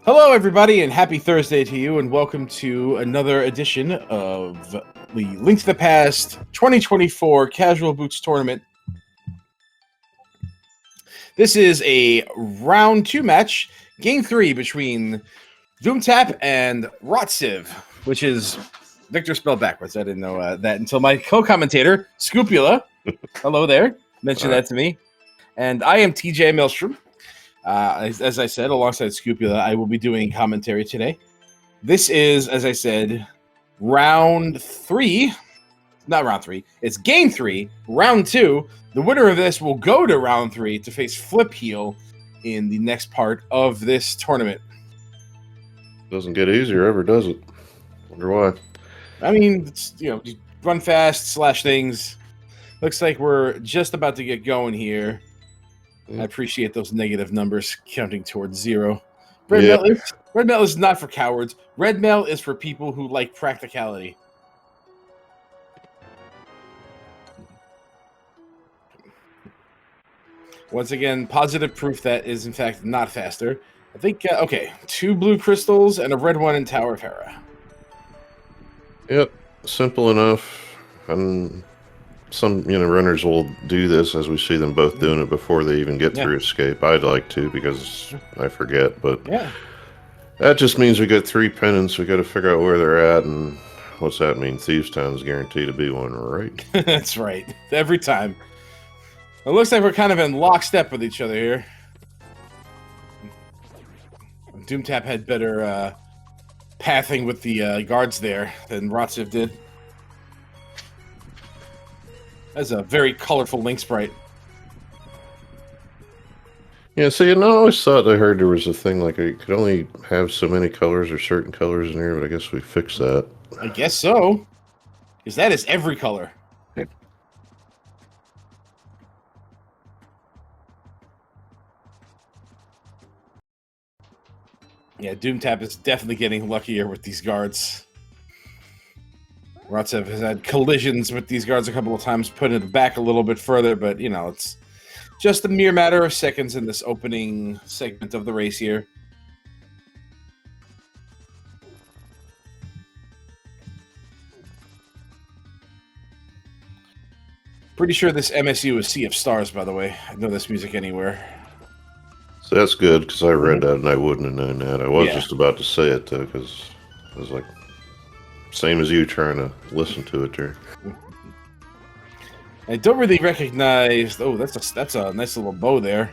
Hello, everybody, and happy Thursday to you, and welcome to another edition of the Link to the Past 2024 Casual Boots Tournament. This is a round 2 match, game 3 between Doomtap and Rotciv, which is Victor spelled backwards. I didn't know that until my co-commentator, Scupula, hello there, mentioned that to me. And I am TJ Maelstrom. As I said, alongside Scupula, I will be doing commentary today. This is, as I said, round 3. Not round 3. It's game 3, round 2. The winner of this will go to round 3 to face Flip Heel in the next part of this tournament. Doesn't get easier ever, does it? Wonder why. I mean, it's, you run fast, slash things. Looks like we're just about to get going here. I appreciate those negative numbers counting towards 0. Red mail is not for cowards. Red mail is for people who like practicality. Once again, positive proof that is in fact not faster. I think, okay, 2 blue crystals and a red one in Tower of Hera. Yep, simple enough. And some, runners will do this as we see them both doing it before they even get through escape. I'd like to because I forget, but that just means we got 3 pennants. We got to figure out where they're at, and what's that mean? Thieves Town's guaranteed to be one, right? That's right. Every time. It looks like we're kind of in lockstep with each other here. Doomtap had better pathing with the guards there than Rotciv did. That's a very colorful Link sprite. Yeah, see, and I always thought I heard there was a thing like you could only have so many colors or certain colors in here, but I guess we fixed that. I guess so. Because that is every color. Yeah, Doomtap is definitely getting luckier with these guards. Rotciv has had collisions with these guards a couple of times, putting it back a little bit further, but, it's just a mere matter of seconds in this opening segment of the race here. Pretty sure this MSU is Sea of Stars, by the way. I know this music anywhere. So that's good, because I read that and I wouldn't have known that. I was just about to say it, though, because I was like, same as you trying to listen to it there. I don't really recognize... Oh, that's a nice little bow there.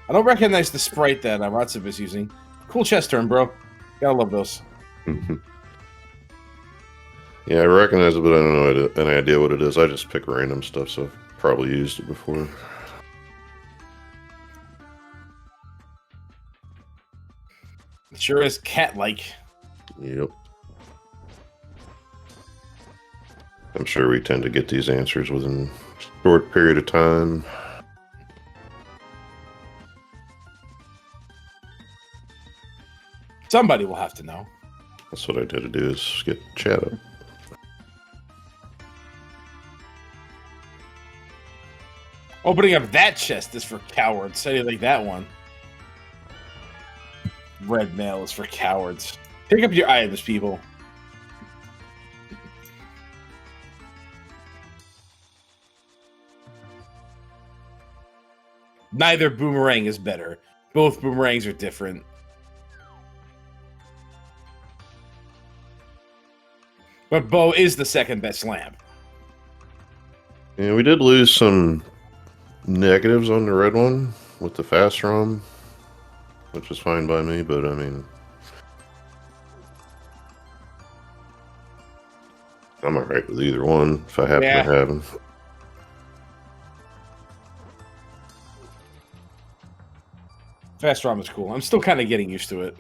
I don't recognize the sprite that Rotciv is using. Cool chest turn, bro. Gotta love those. Yeah, I recognize it, but I don't know any idea what it is. I just pick random stuff, so I've probably used it before. It sure is cat-like. Yep. I'm sure we tend to get these answers within a short period of time. Somebody will have to know. That's what I did to do, is get chat up. Opening up that chest is for cowards. How do you like that one? Red mail is for cowards. Pick up your items, people. Neither boomerang is better. Both boomerangs are different. But bow is the second best lamp. Yeah, we did lose some negatives on the red one with the fast ROM, which was fine by me, but I mean, I'm alright with either one if I happen to have them. Fast ROM is cool. I'm still kind of getting used to it.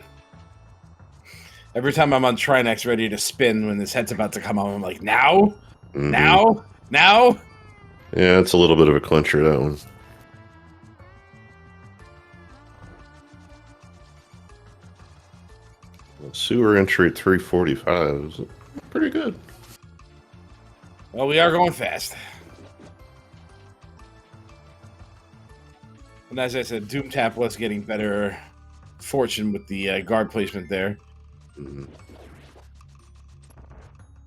Every time I'm on Trinex ready to spin when this head's about to come on, I'm like, now? Now? Now? Yeah, it's a little bit of a clincher, that one. Sewer entry at 345 is pretty good. Well, we are going fast. And as I said, Doomtap was getting better fortune with the guard placement there. Mhm.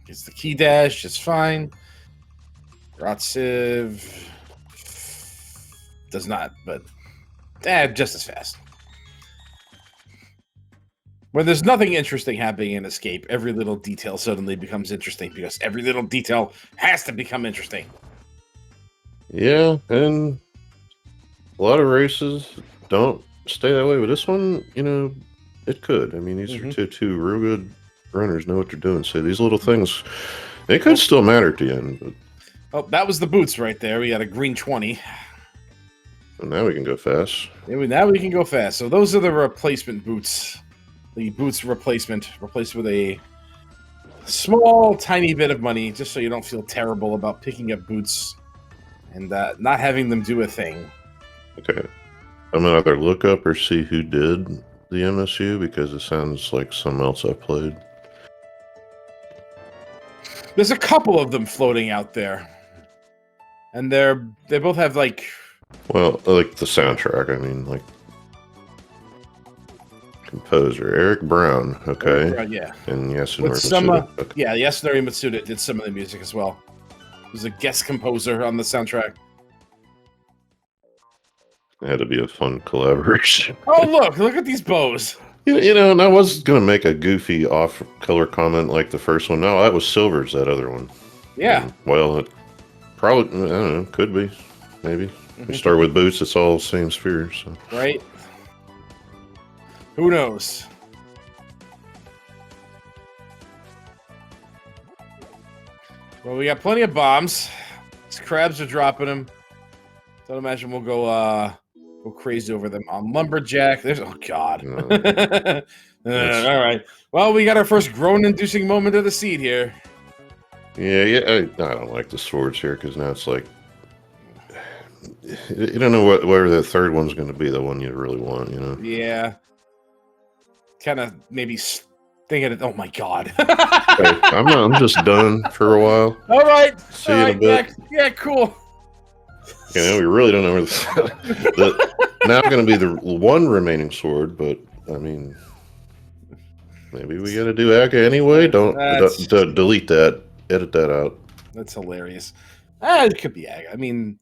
Gets the key dash just fine. Rotciv does not, but just as fast. When there's nothing interesting happening in Escape, every little detail suddenly becomes interesting because every little detail has to become interesting. Yeah, and a lot of races don't stay that way, but this one, it could. I mean, these are two real good runners, know what they're doing. So these little things, they could still matter at the end. But... Oh, that was the boots right there. We got a green 20. And now we can go fast. Now we can go fast. So those are the replacement boots. The boots replaced with a small, tiny bit of money, just so you don't feel terrible about picking up boots and not having them do a thing. Okay. I'm going to either look up or see who did the MSU, because it sounds like something else I played. There's a couple of them floating out there. And they both have, like... Well, like the soundtrack, I mean, like... Composer Eric Brown, okay. Eric Brown, yeah. And Yasunori Matsuda. Okay. Yeah, Yasunori Matsuda did some of the music as well. He was a guest composer on the soundtrack. It had to be a fun collaboration. Oh, look at these bows. And I was going to make a goofy off-color comment like the first one. No, that was Silver's, that other one. Yeah. And, well, it probably, I don't know, could be, maybe. We start with boots, it's all the same sphere, so. Right. Who knows? Well, we got plenty of bombs. These crabs are dropping them. Don't imagine we'll go crazy over them. Lumberjack. Oh god. No. All right. Well, we got our first groan-inducing moment of the seed here. Yeah. I don't like the swords here because now it's like you don't know where the third one's going to be. The one you really want, Yeah. Kind of maybe thinking it. Oh my god. Okay, I'm just done for a while. All right. See you in a bit. Yeah, cool. Okay, now we really don't know where now going to be the one remaining sword, but I mean, maybe we got to do Aga anyway. Don't delete that. Edit that out. That's hilarious. It could be Aga. I mean,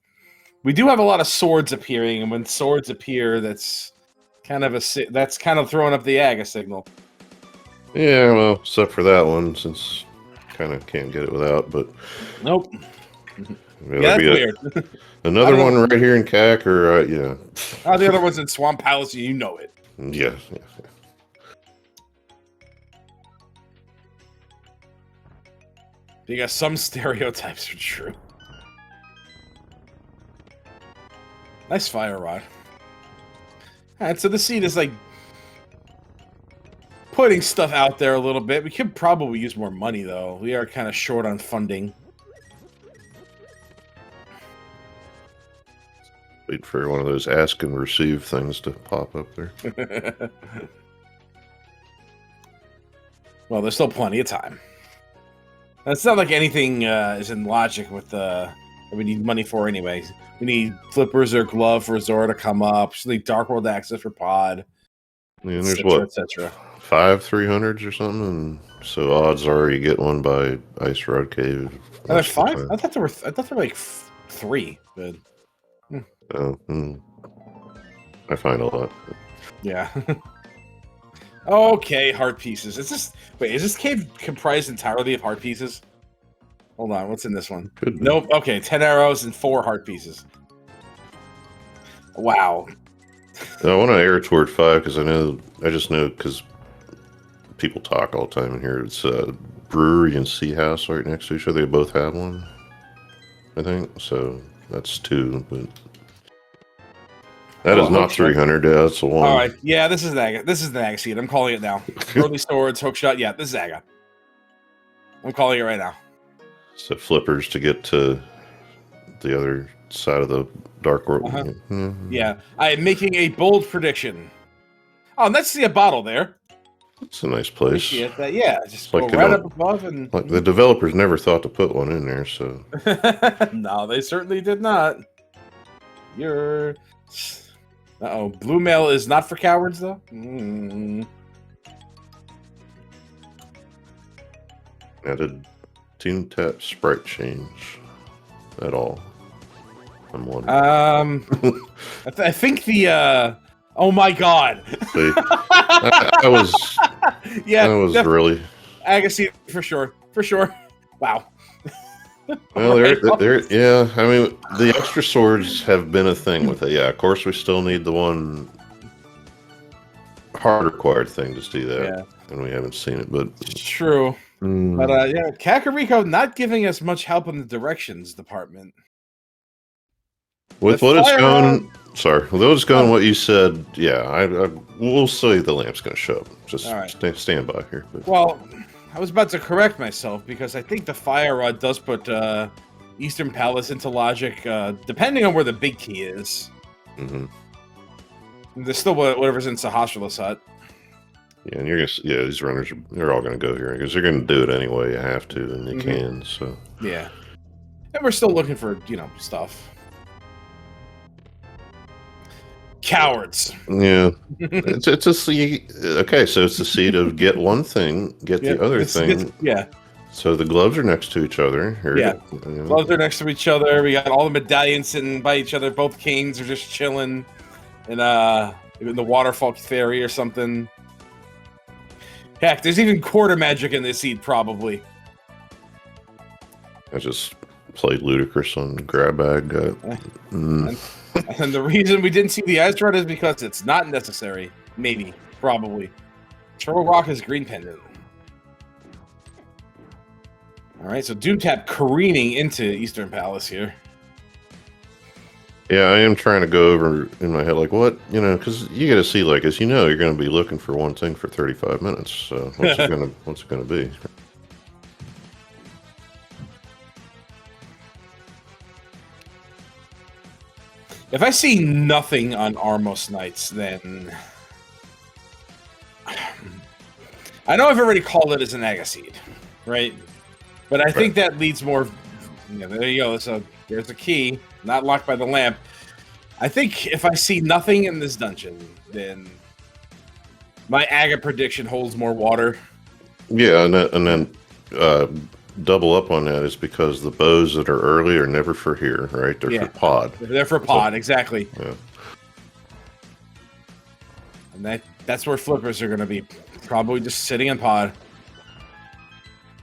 we do have a lot of swords appearing, and when swords appear, that's kind of throwing up the Aga signal. Yeah, well, except for that one, since kind of can't get it without. But nope. Yeah, that's weird. Another one right here in CAC, or yeah. Oh, the other one's in Swamp Palace. You know it. Yeah. Because some stereotypes are true. Nice fire rod. Alright, so the seed is like putting stuff out there a little bit. We could probably use more money, though. We are kind of short on funding. Wait for one of those ask and receive things to pop up there. Well, there's still plenty of time. It's not like anything is in logic with that we need money for anyways. We need flippers or glove for Zora to come up. We need Dark World access for Pod. Yeah, and there's what? Etc. 5 300s or something, and so odds are you get one by Ice Rod Cave. Are there 5? I thought there were like 3, but I find a lot. Yeah. Okay, heart pieces. Is this cave comprised entirely of heart pieces? Hold on, what's in this one? Could be. Nope. Okay, 10 arrows and 4 heart pieces. Wow. I want to air toward 5 because I just know because people talk all the time in here. It's brewery and Sea House right next to each other. They both have one, I think. So that's 2, but that is not 300. Yeah, that's a 1. All right. Yeah, this is the Aga. This is the Aga seed. I'm calling it now. Early swords, hook shot. Yeah, this is Aga. I'm calling it right now. So flippers to get to the other side of the Dark World. Yeah, I am making a bold prediction. Oh, and let's see a bottle there. It's a nice place. Yeah, just like go right up above and. Like the developers never thought to put one in there, so. No, they certainly did not. Uh-oh. Blue mail is not for cowards, though? Mm. Now, did Doomtap sprite change at all? I'm wondering. I think the, oh my god. See, I was... Yeah, I was really... Agassi, for sure. For sure. Wow. Well, yeah, I mean, the extra swords have been a thing with it. Yeah, of course, we still need the one hard required thing to do that. Yeah. And we haven't seen it, but... True. But, yeah, Kakariko not giving us much help in the directions department. With what it's going... Sorry, with what it's going, what you said, yeah, we'll say the lamp's going to show up. Just stand by here. But. Well... I was about to correct myself because I think the fire rod does put Eastern Palace into logic, depending on where the big key is. Mm-hmm. There's still whatever's in Sahasrala's hut. Yeah, and these runners they're all going to go here because they're going to do it anyway. You have to, and they can. So yeah, and we're still looking for stuff. Cowards. Yeah, it's a seed. Okay, so it's the seed of get one thing, get the other thing. Yeah. So the gloves are next to each other. Here gloves are next to each other. We got all the medallions sitting by each other. Both kings are just chilling in the waterfall fairy or something. Heck, there's even quarter magic in this seed, probably. I just played ludicrous on grab bag. And the reason we didn't see the ice rod is because it's not necessary. Maybe. Probably. Turtle Rock is green pendant. Alright, so Doomtap careening into Eastern Palace here. Yeah, I am trying to go over in my head, like, what? Because you got to see, like, as you know, you're going to be looking for one thing for 35 minutes. So what's it going to be? If I see nothing on Armos Knights, then... I know I've already called it as an Agaseed, right? But I think that leads more... there you go. So there's a key, not locked by the lamp. I think if I see nothing in this dungeon, then my Aga prediction holds more water. Yeah, and then double up on that is because the bows that are early are never for here, right? They're for pod. They're for pod, exactly. Yeah. And that's where flippers are going to be. Probably just sitting in pod.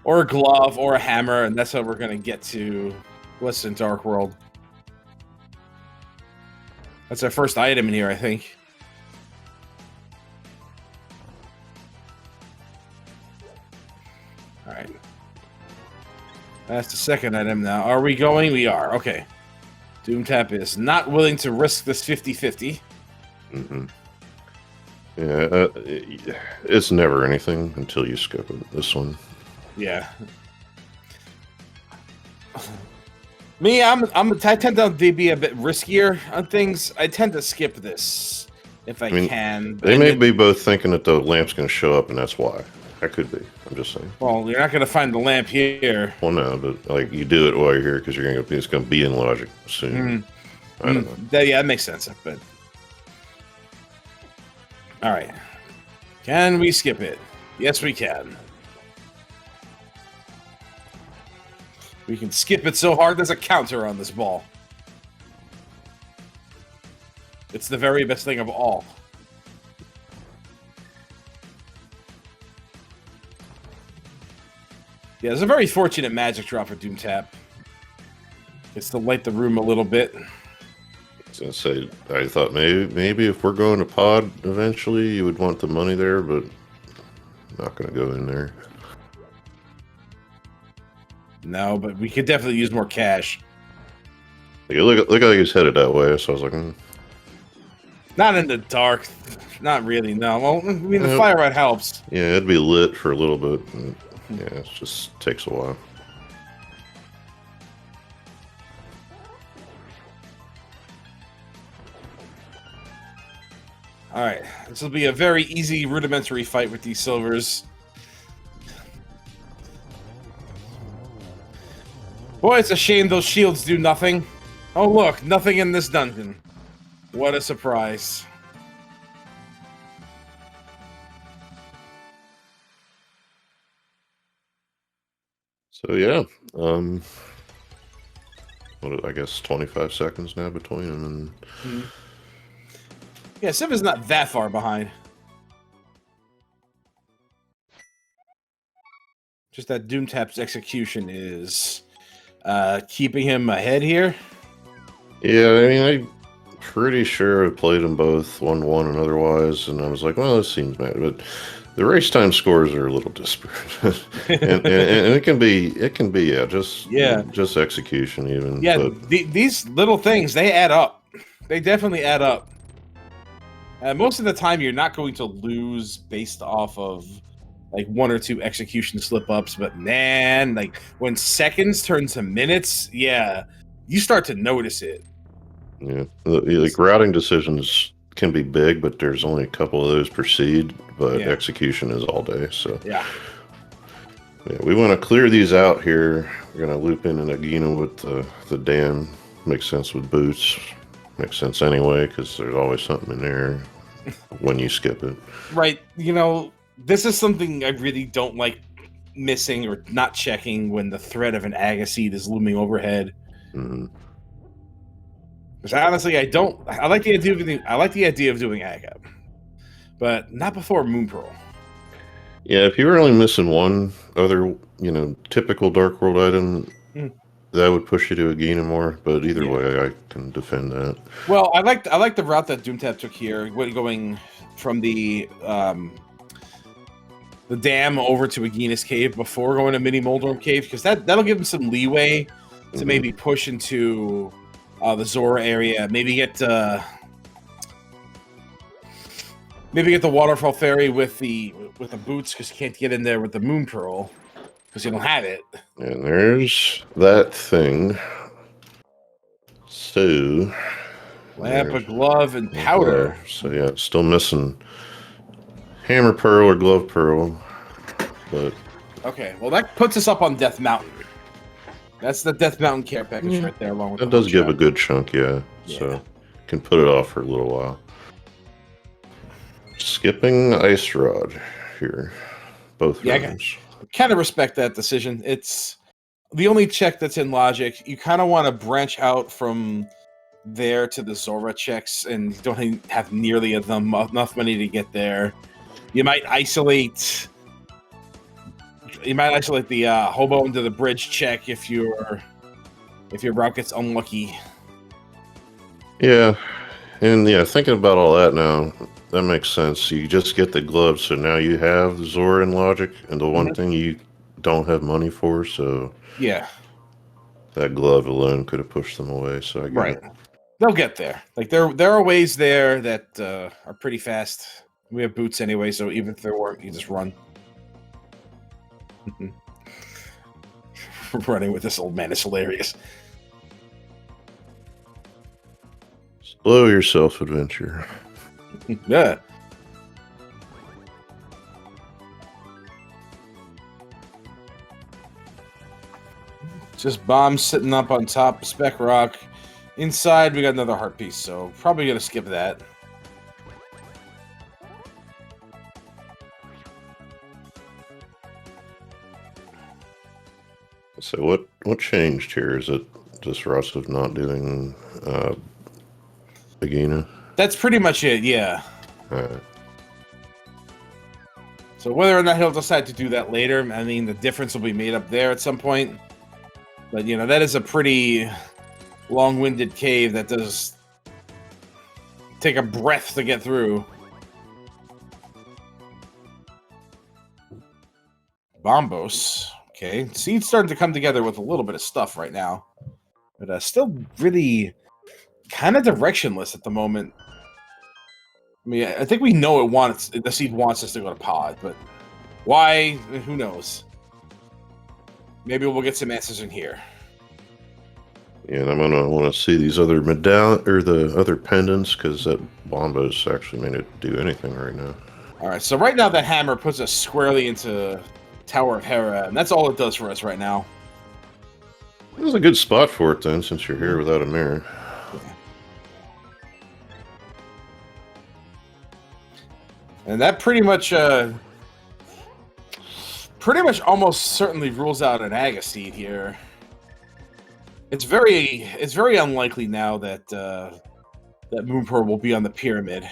Or a glove, or a hammer, and that's how we're going to get to Listen Dark World. That's our first item in here, I think. Alright. That's the second item now. Are we going? We are. Okay. Doomtap is not willing to risk this 50-50. Mm-hmm. Yeah, it's never anything until you skip it. This one. Yeah. Me, I tend to be a bit riskier on things. I tend to skip this if I can. They may be both thinking that the lamp's going to show up, and that's why. That could be. I'm just saying. Well, you're not going to find the lamp here. Well, no, but like you do it while you're here because it's going to be in logic soon. I don't know. That makes sense. But all right, can we skip it? Yes, we can. We can skip it so hard there's a counter on this ball. It's the very best thing of all. Yeah, it's a very fortunate magic drop for Doomtap. It's to light the room a little bit. I was gonna say, I thought maybe if we're going to pod eventually, you would want the money there, but I'm not going to go in there. No, but we could definitely use more cash. Look like he's headed that way, so I was like, Not in the dark. Not really, no. Well, I mean, the fire rod helps. Yeah, it'd be lit for a little bit. And, yeah, it just takes a while. Alright, this will be a very easy, rudimentary fight with these silvers. Boy, it's a shame those shields do nothing. Oh look, nothing in this dungeon. What a surprise. So yeah, what, I guess 25 seconds now between them, and Yeah, Civ is not that far behind. Just that Doomtap's execution is keeping him ahead here. yeah, I mean, I'm pretty sure I played them both 1-1 and otherwise, and I was like, well, this seems bad, but the race time scores are a little disparate, and it can be yeah, just execution even. Yeah, but these little things, they add up. They definitely add up. Most of the time, you're not going to lose based off of like 1 or 2 execution slip ups, but man, like when seconds turn to minutes, yeah, you start to notice it. yeah, like routing decisions can be big, but there's only a couple of those per seed, but execution is all day. So yeah, we want to clear these out here. We're gonna loop in an Agina with the dam. Makes sense with boots. Makes sense anyway because there's always something in there when you skip it. Right. You know, this is something I really don't like missing or not checking when the threat of an Aga seed is looming overhead. Mm-hmm. Because honestly, I don't. I like the idea of doing Aga, but not before Moon Pearl. Yeah, if you were only missing one other, typical Dark World item, that would push you to Agina more. But either way, I can defend that. Well, I like the route that Doomtap took here, going from the dam over to Agina's cave before going to Mini Moldorm Cave, because that'll give him some leeway to maybe push into the Zora area, maybe get the Waterfall Ferry with the boots, because you can't get in there with the Moon Pearl because you don't have it. And there's that thing. So Lamp, a glove, and powder. So yeah, still missing Hammer Pearl or Glove Pearl. But okay, well that puts us up on Death Mountain. That's the Death Mountain care package right there, along with that does give a good chunk, yeah. So can put it off for a little while. Skipping Ice Rod here, both rounds. I kind of respect that decision. It's the only check that's in logic. You kind of want to branch out from there to the Zora checks, and you don't have nearly enough money to get there. You might isolate the hobo into the bridge check if your route gets unlucky. Yeah, and thinking about all that now, that makes sense. You just get the gloves, so now you have Zora and Logic, and the one thing you don't have money for, so that glove alone could have pushed them away. So I get it. They'll get there. Like there are ways there that are pretty fast. We have boots anyway, so even if there weren't, you just run. Running with this old man is hilarious. Slow yourself, adventure. Yeah. Just bombs sitting up on top of Spec Rock. Inside, we got another heart piece, so probably gonna skip that. So what changed here? Is it just Rotciv not doing Agina? That's pretty much it, yeah. All right. So whether or not he'll decide to do that later, I mean, the difference will be made up there at some point. But, that is a pretty long-winded cave that does take a breath to get through. Bombos. Okay, seeds starting to come together with a little bit of stuff right now. But still really kind of directionless at the moment. I mean, I think we know the seed wants us to go to pod, but why? Who knows? Maybe we'll get some answers in here. Yeah, and I'm gonna want to see these other the other pendants, because that Bombos actually made it do anything right now. All right, so right now that hammer puts us squarely into Tower of Hera, and that's all it does for us right now. It was a good spot for it then, since you're here without a mirror. And that pretty much pretty much almost certainly rules out an Agaseed here. It's very unlikely now that that Moonpearl will be on the pyramid.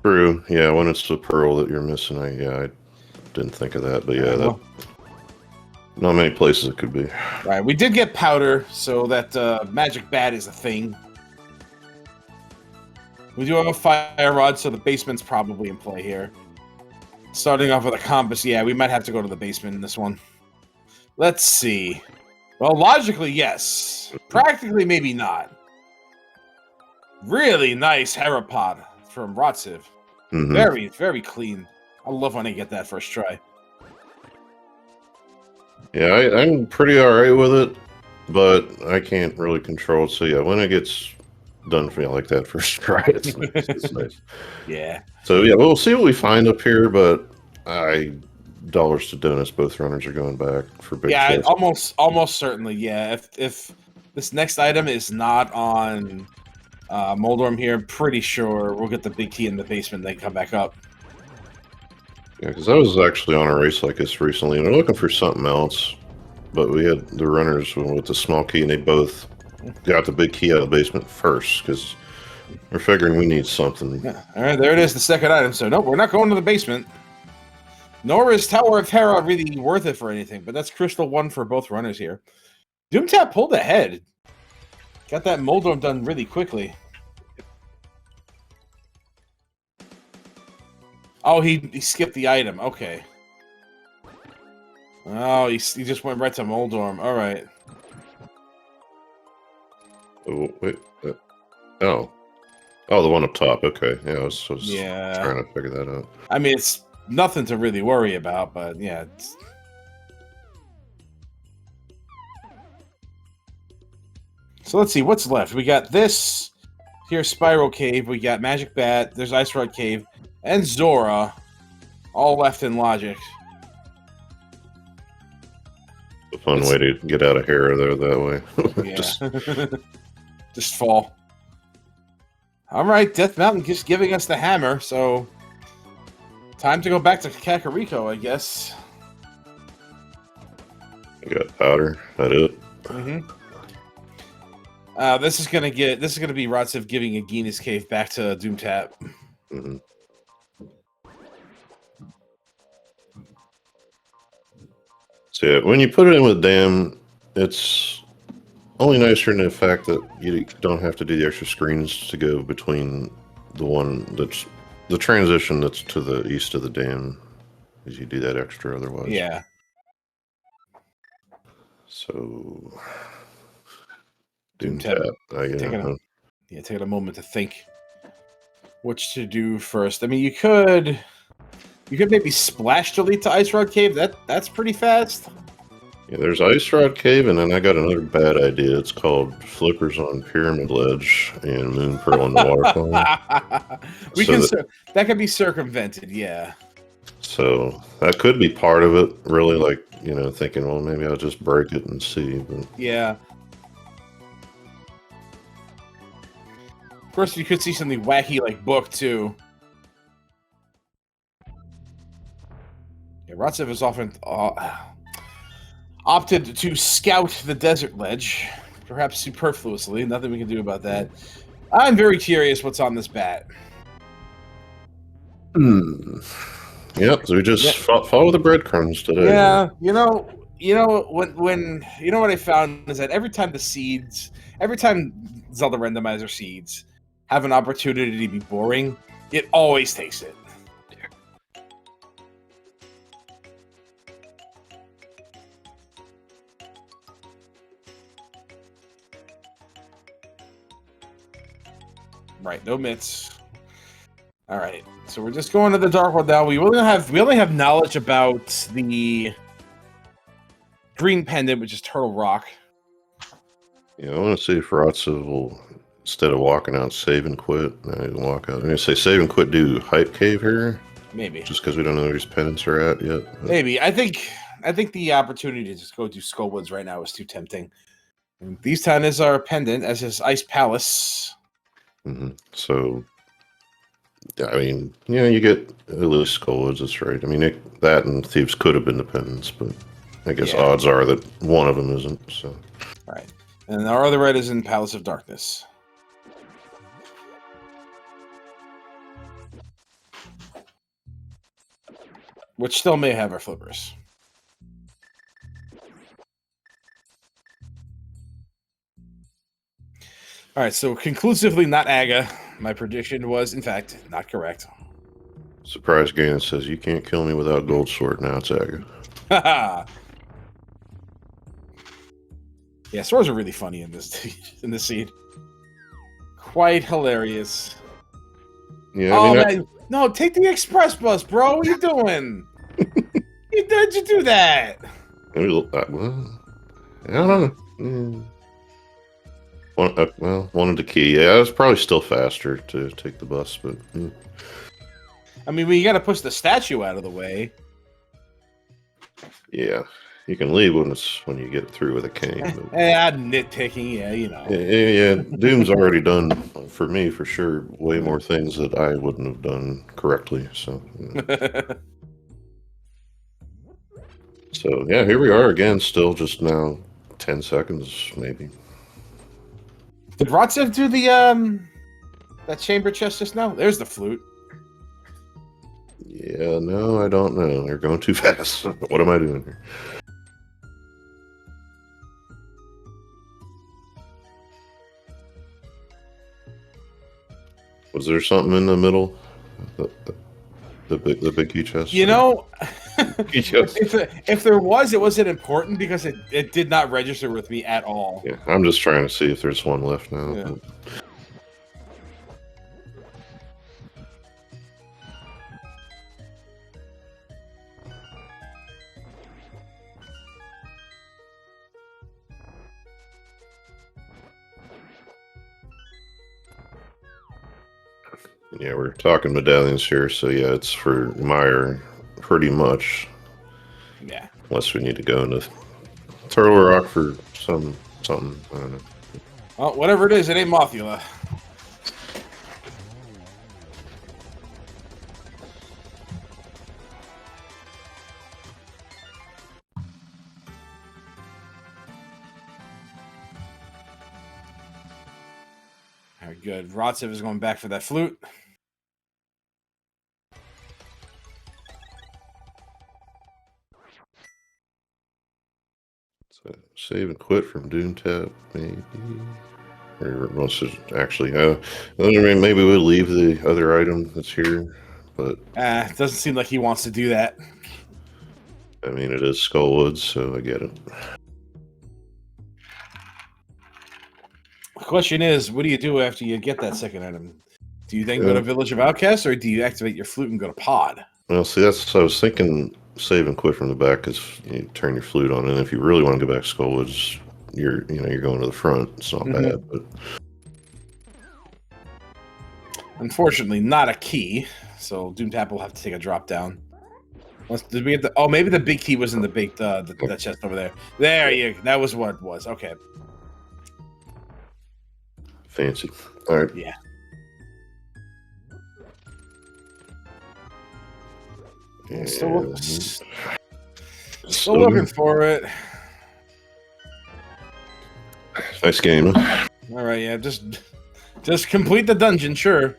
True. Yeah, when it's the pearl that you're missing, I didn't think of that, but yeah, that not many places it could be. Right, we did get powder, so that magic bat is a thing. We do have a fire rod, so the basement's probably in play here. Starting off with a compass, yeah, we might have to go to the basement in this one. Let's see. Well, logically, yes. Practically, maybe not. Really nice Herapod from Rotciv. Very, very clean. I love when I get that first try. Yeah, I'm pretty alright with it, but I can't really control it. So yeah, when it gets done for me like that first try, it's nice. It's nice. Yeah. So yeah, we'll see what we find up here, but dollars to donuts, both runners are going back for big Yeah, almost certainly, yeah. If this next item is not on Moldorm here, I'm pretty sure we'll get the big key in the basement and then come back up. Yeah, because I was actually on a race like this recently, and we're looking for something else, but we had the runners with the small key, and they both got the big key out of the basement first, because we're figuring we need something. Yeah. All right, there it is, the second item. So, nope, we're not going to the basement. Nor is Tower of Terror really worth it for anything, but that's Crystal 1 for both runners here. Doomtap pulled ahead. Got that Moldorm done really quickly. Oh, he skipped the item. Okay. Oh, he just went right to Moldorm. All right. Oh, wait. Oh, the one up top. Okay. Yeah, I was yeah. trying to figure that out. I mean, it's nothing to really worry about, but yeah. So let's see what's left. We got this here, Spiral Cave. We got Magic Bat. There's Ice Rod Cave and Zora, all left in Logic. A fun way to get out of here there that way. Yeah. Just fall. All right, Death Mountain just giving us the hammer, so time to go back to Kakariko, I guess. I got powder. That it. This is gonna be Rotciv giving Agina's Cave back to Doomtap. So yeah, when you put it in with Dam, it's only nicer in the fact that you don't have to do the extra screens to go between the one that's the transition that's to the east of the dam, as you do that extra otherwise. Yeah. So Doomtap. Take a moment to think which to do first. I mean, you could maybe splash delete to Ice Rod Cave. That's pretty fast. Yeah, there's Ice Rod Cave, and then I got another bad idea. It's called Flippers on Pyramid Ledge and Moonpearl on the Waterfall. That can be circumvented, yeah. So that could be part of it, really, like, thinking, well, maybe I'll just break it and see. But yeah. Of course, you could see something wacky like Book, too. Yeah, Rotciv has often opted to scout the desert ledge, perhaps superfluously. Nothing we can do about that. I'm very curious what's on this bat. Yep, so we just follow the breadcrumbs today. Yeah, what I found is that every time Zelda Randomizer seeds have an opportunity to be boring, it always takes it. Right, no mitts. All right, so we're just going to the Dark World now. We only have knowledge about the green pendant, which is Turtle Rock. Yeah, I want to see if Rotciv will, instead of walking out, save and quit. Walk out. I'm gonna say save and quit. Do Hype Cave here. Maybe just because we don't know where these pendants are at yet. But maybe I think the opportunity to just go do Skullwoods right now is too tempting. And these 10 is our pendant, as is Ice Palace. So I mean, yeah, you get at least Skullwoods. That's right. I mean, that and Thieves could have been dependents, but I guess Yeah. odds are that one of them isn't. So, Right. And our other red is in Palace of Darkness. Which still may have our flippers. All right, so conclusively not Aga. My prediction was, in fact, not correct. Surprise Ganon says, "You can't kill me without Gold Sword." Now it's Aga. Haha. Yeah, swords are really funny in this scene. Quite hilarious. Yeah, Oh I mean, man, no! Take the express bus, bro. What are you doing? You did you do that? well, I don't know. Wanted the key. Yeah, it's probably still faster to take the bus, but I mean, you got to push the statue out of the way. yeah, you can leave when you get through with a cane. But, Nitpicking, yeah, you know. yeah, Doom's already done for me for sure. Way more things that I wouldn't have done correctly. So, so yeah, here we are again. Still just now 10 seconds maybe. Did Rotciv do the that chamber chest just now? There's the flute. Yeah, no, I don't know. They're going too fast. What am I doing here? Was there something in the middle? The big key chest? You know, Key chest. if there was, it wasn't important because it did not register with me at all. Yeah, I'm just trying to see if there's one left now. Yeah. Yeah, we're talking medallions here, so yeah, it's for Meyer pretty much. Yeah. Unless we need to go into Turtle Rock for something. I don't know. Well, whatever it is, it ain't Mothula. All right, good. Rotciv is going back for that flute. So save and quit from Doomtap, maybe. Or wants to actually, maybe we'll leave the other item that's here, but It doesn't seem like he wants to do that. I mean, it is Skullwoods, so I get it. The question is, what do you do after you get that second item? Do you then go to Village of Outcasts, or do you activate your flute and go to Pod? Well, see, I was thinking save and quit from the back because you turn your flute on, and if you really want to go back to Skullwoods, you're going to the front. It's not bad, but unfortunately, not a key. So Doomtap will have to take a drop down. Did we get the? Oh, maybe the big key was in the big the chest over there. There you. That was what it was. Okay. Fancy. All right. Yeah. And Still looking for it. Nice game. All right, yeah, just complete the dungeon, sure.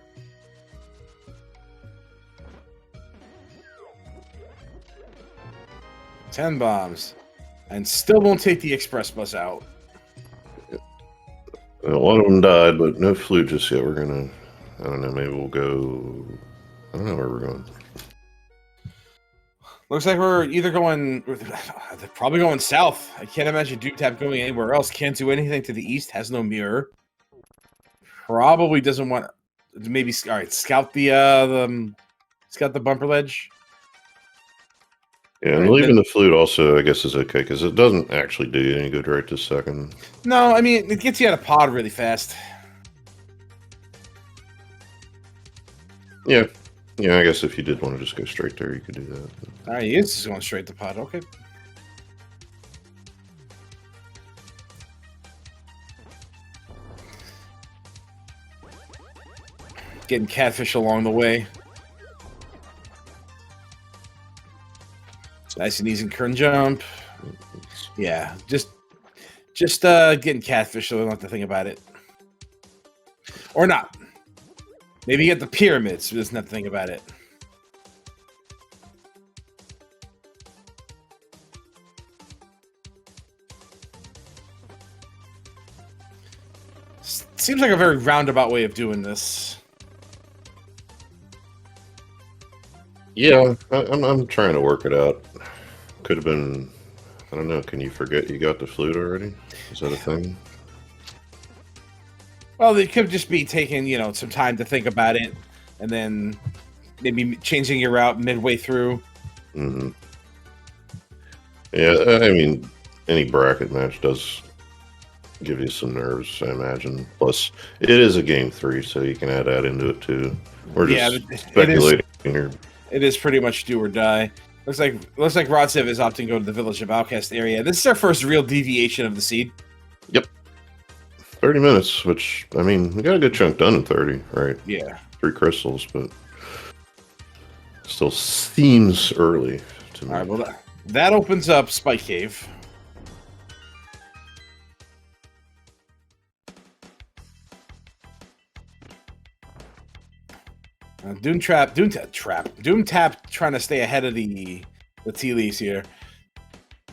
Ten bombs, and still won't take the express bus out. Well, one of them died, but no flute just yet. We're gonna, I don't know, maybe we'll go. I don't know where we're going. Looks like we're either going, probably going south. I can't imagine Doomtap going anywhere else. Can't do anything to the east. Has no mirror. Probably doesn't want. Maybe all right. Scout the bumper ledge. Yeah, and leaving the flute also, I guess, is okay because it doesn't actually do you any good right this second. No, I mean it gets you out of pod really fast. Yeah. Yeah, I guess if you did want to just go straight there, you could do that. All right, he is just going straight to pod. Okay. Getting catfish along the way. Nice and easy current jump. Yeah, just getting catfish, so we don't have to think about it. Or not. Maybe get the pyramids, so we doesn't have to think about it. Seems like a very roundabout way of doing this. Yeah, I'm trying to work it out. Could have been, I don't know. Can you forget you got the flute already? Is that a thing? Well, it could just be taking, you know, some time to think about it, and then maybe changing your route midway through. Mm-hmm. Yeah, I mean, any bracket match does give you some nerves, I imagine. Plus, it is a game 3, so you can add that into it too. We're just speculating here. It is pretty much do or die. Looks like Rotciv is opting to go to the Village of Outcast area. This is our first real deviation of the seed. Yep. 30 minutes, which, I mean, we got a good chunk done in 30, right? Yeah. 3 crystals, but still seems early to me. All right, well, that opens up Spike Cave. Doomtap trying to stay ahead of the tea leaves here.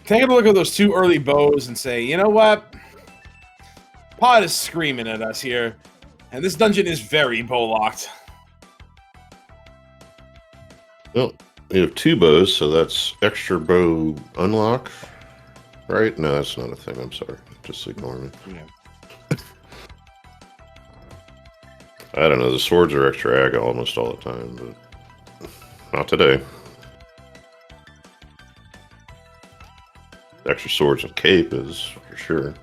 Taking a look at those 2 early bows and say, you know what? Pod is screaming at us here, and this dungeon is very bow locked. Well, we have 2 bows, so that's extra bow unlock, right? No, that's not a thing. I'm sorry. Just ignore me. Yeah. I don't know. The swords are extra ag almost all the time, but not today. Extra swords and cape is for sure.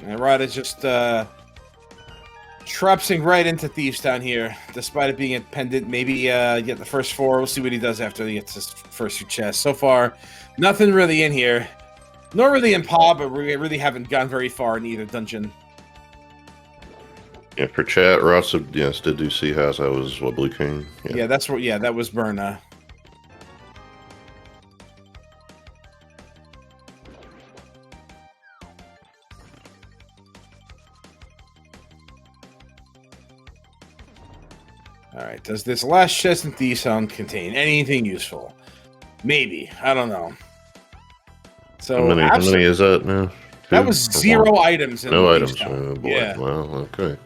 And Rod is just trapsing right into Thieves Town here, despite it being a pendant. Maybe get the first 4. We'll see what he does after he gets his first 2 chests. So far, nothing really in here. Nor really in Paw, but we really haven't gone very far in either dungeon. Yeah, for chat, Ross, yes, did do see house. That was what, Blue King? Yeah, that's what. Yeah, that was Berna. All right. Does this last chest in Thieves Town contain anything useful? Maybe. I don't know. So how many is that now? That was 0 items. In no items. Town. Oh, boy. Yeah. Well, okay.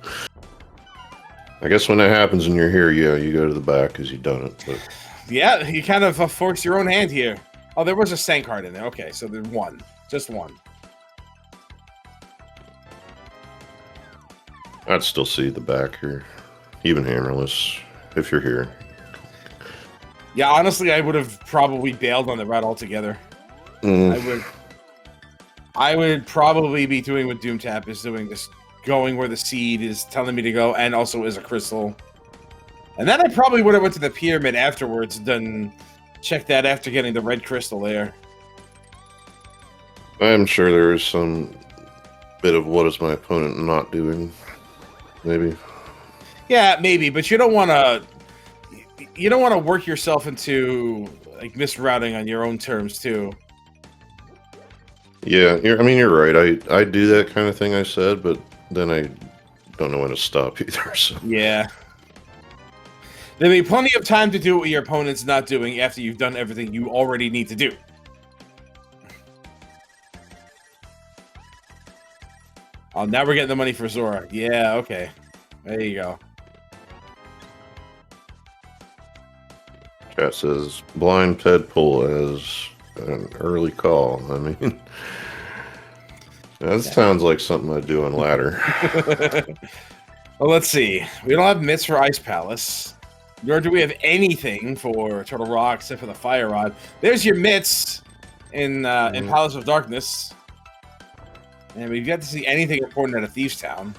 I guess when that happens and you're here, yeah, you go to the back because you've done it. But yeah, you kind of force your own hand here. Oh, there was a Sank card in there. Okay, so there's 1. Just 1. I'd still see the back here, even hammerless, if you're here. Yeah, honestly, I would have probably bailed on the route altogether. I would probably be doing what Doomtap is doing, just going where the seed is telling me to go, and also is a crystal. And then I probably would have went to the pyramid afterwards, done check that after getting the red crystal there. I'm sure there is some bit of what is my opponent not doing, maybe. Yeah, maybe, but you don't want to work yourself into like misrouting on your own terms too. Yeah, you're right. I do that kind of thing I said, but then I don't know when to stop either. So. Yeah. There'll be plenty of time to do what your opponent's not doing after you've done everything you already need to do. Oh, now we're getting the money for Zora. Yeah, okay. There you go. Chat says blind ped pull as an early call. I mean, that sounds like something I'd do on ladder. Well, let's see. We don't have mitts for Ice Palace, nor do we have anything for Turtle Rock except for the Fire Rod. There's your mitts in Palace of Darkness, and we've yet to see anything important out of Thieves Town.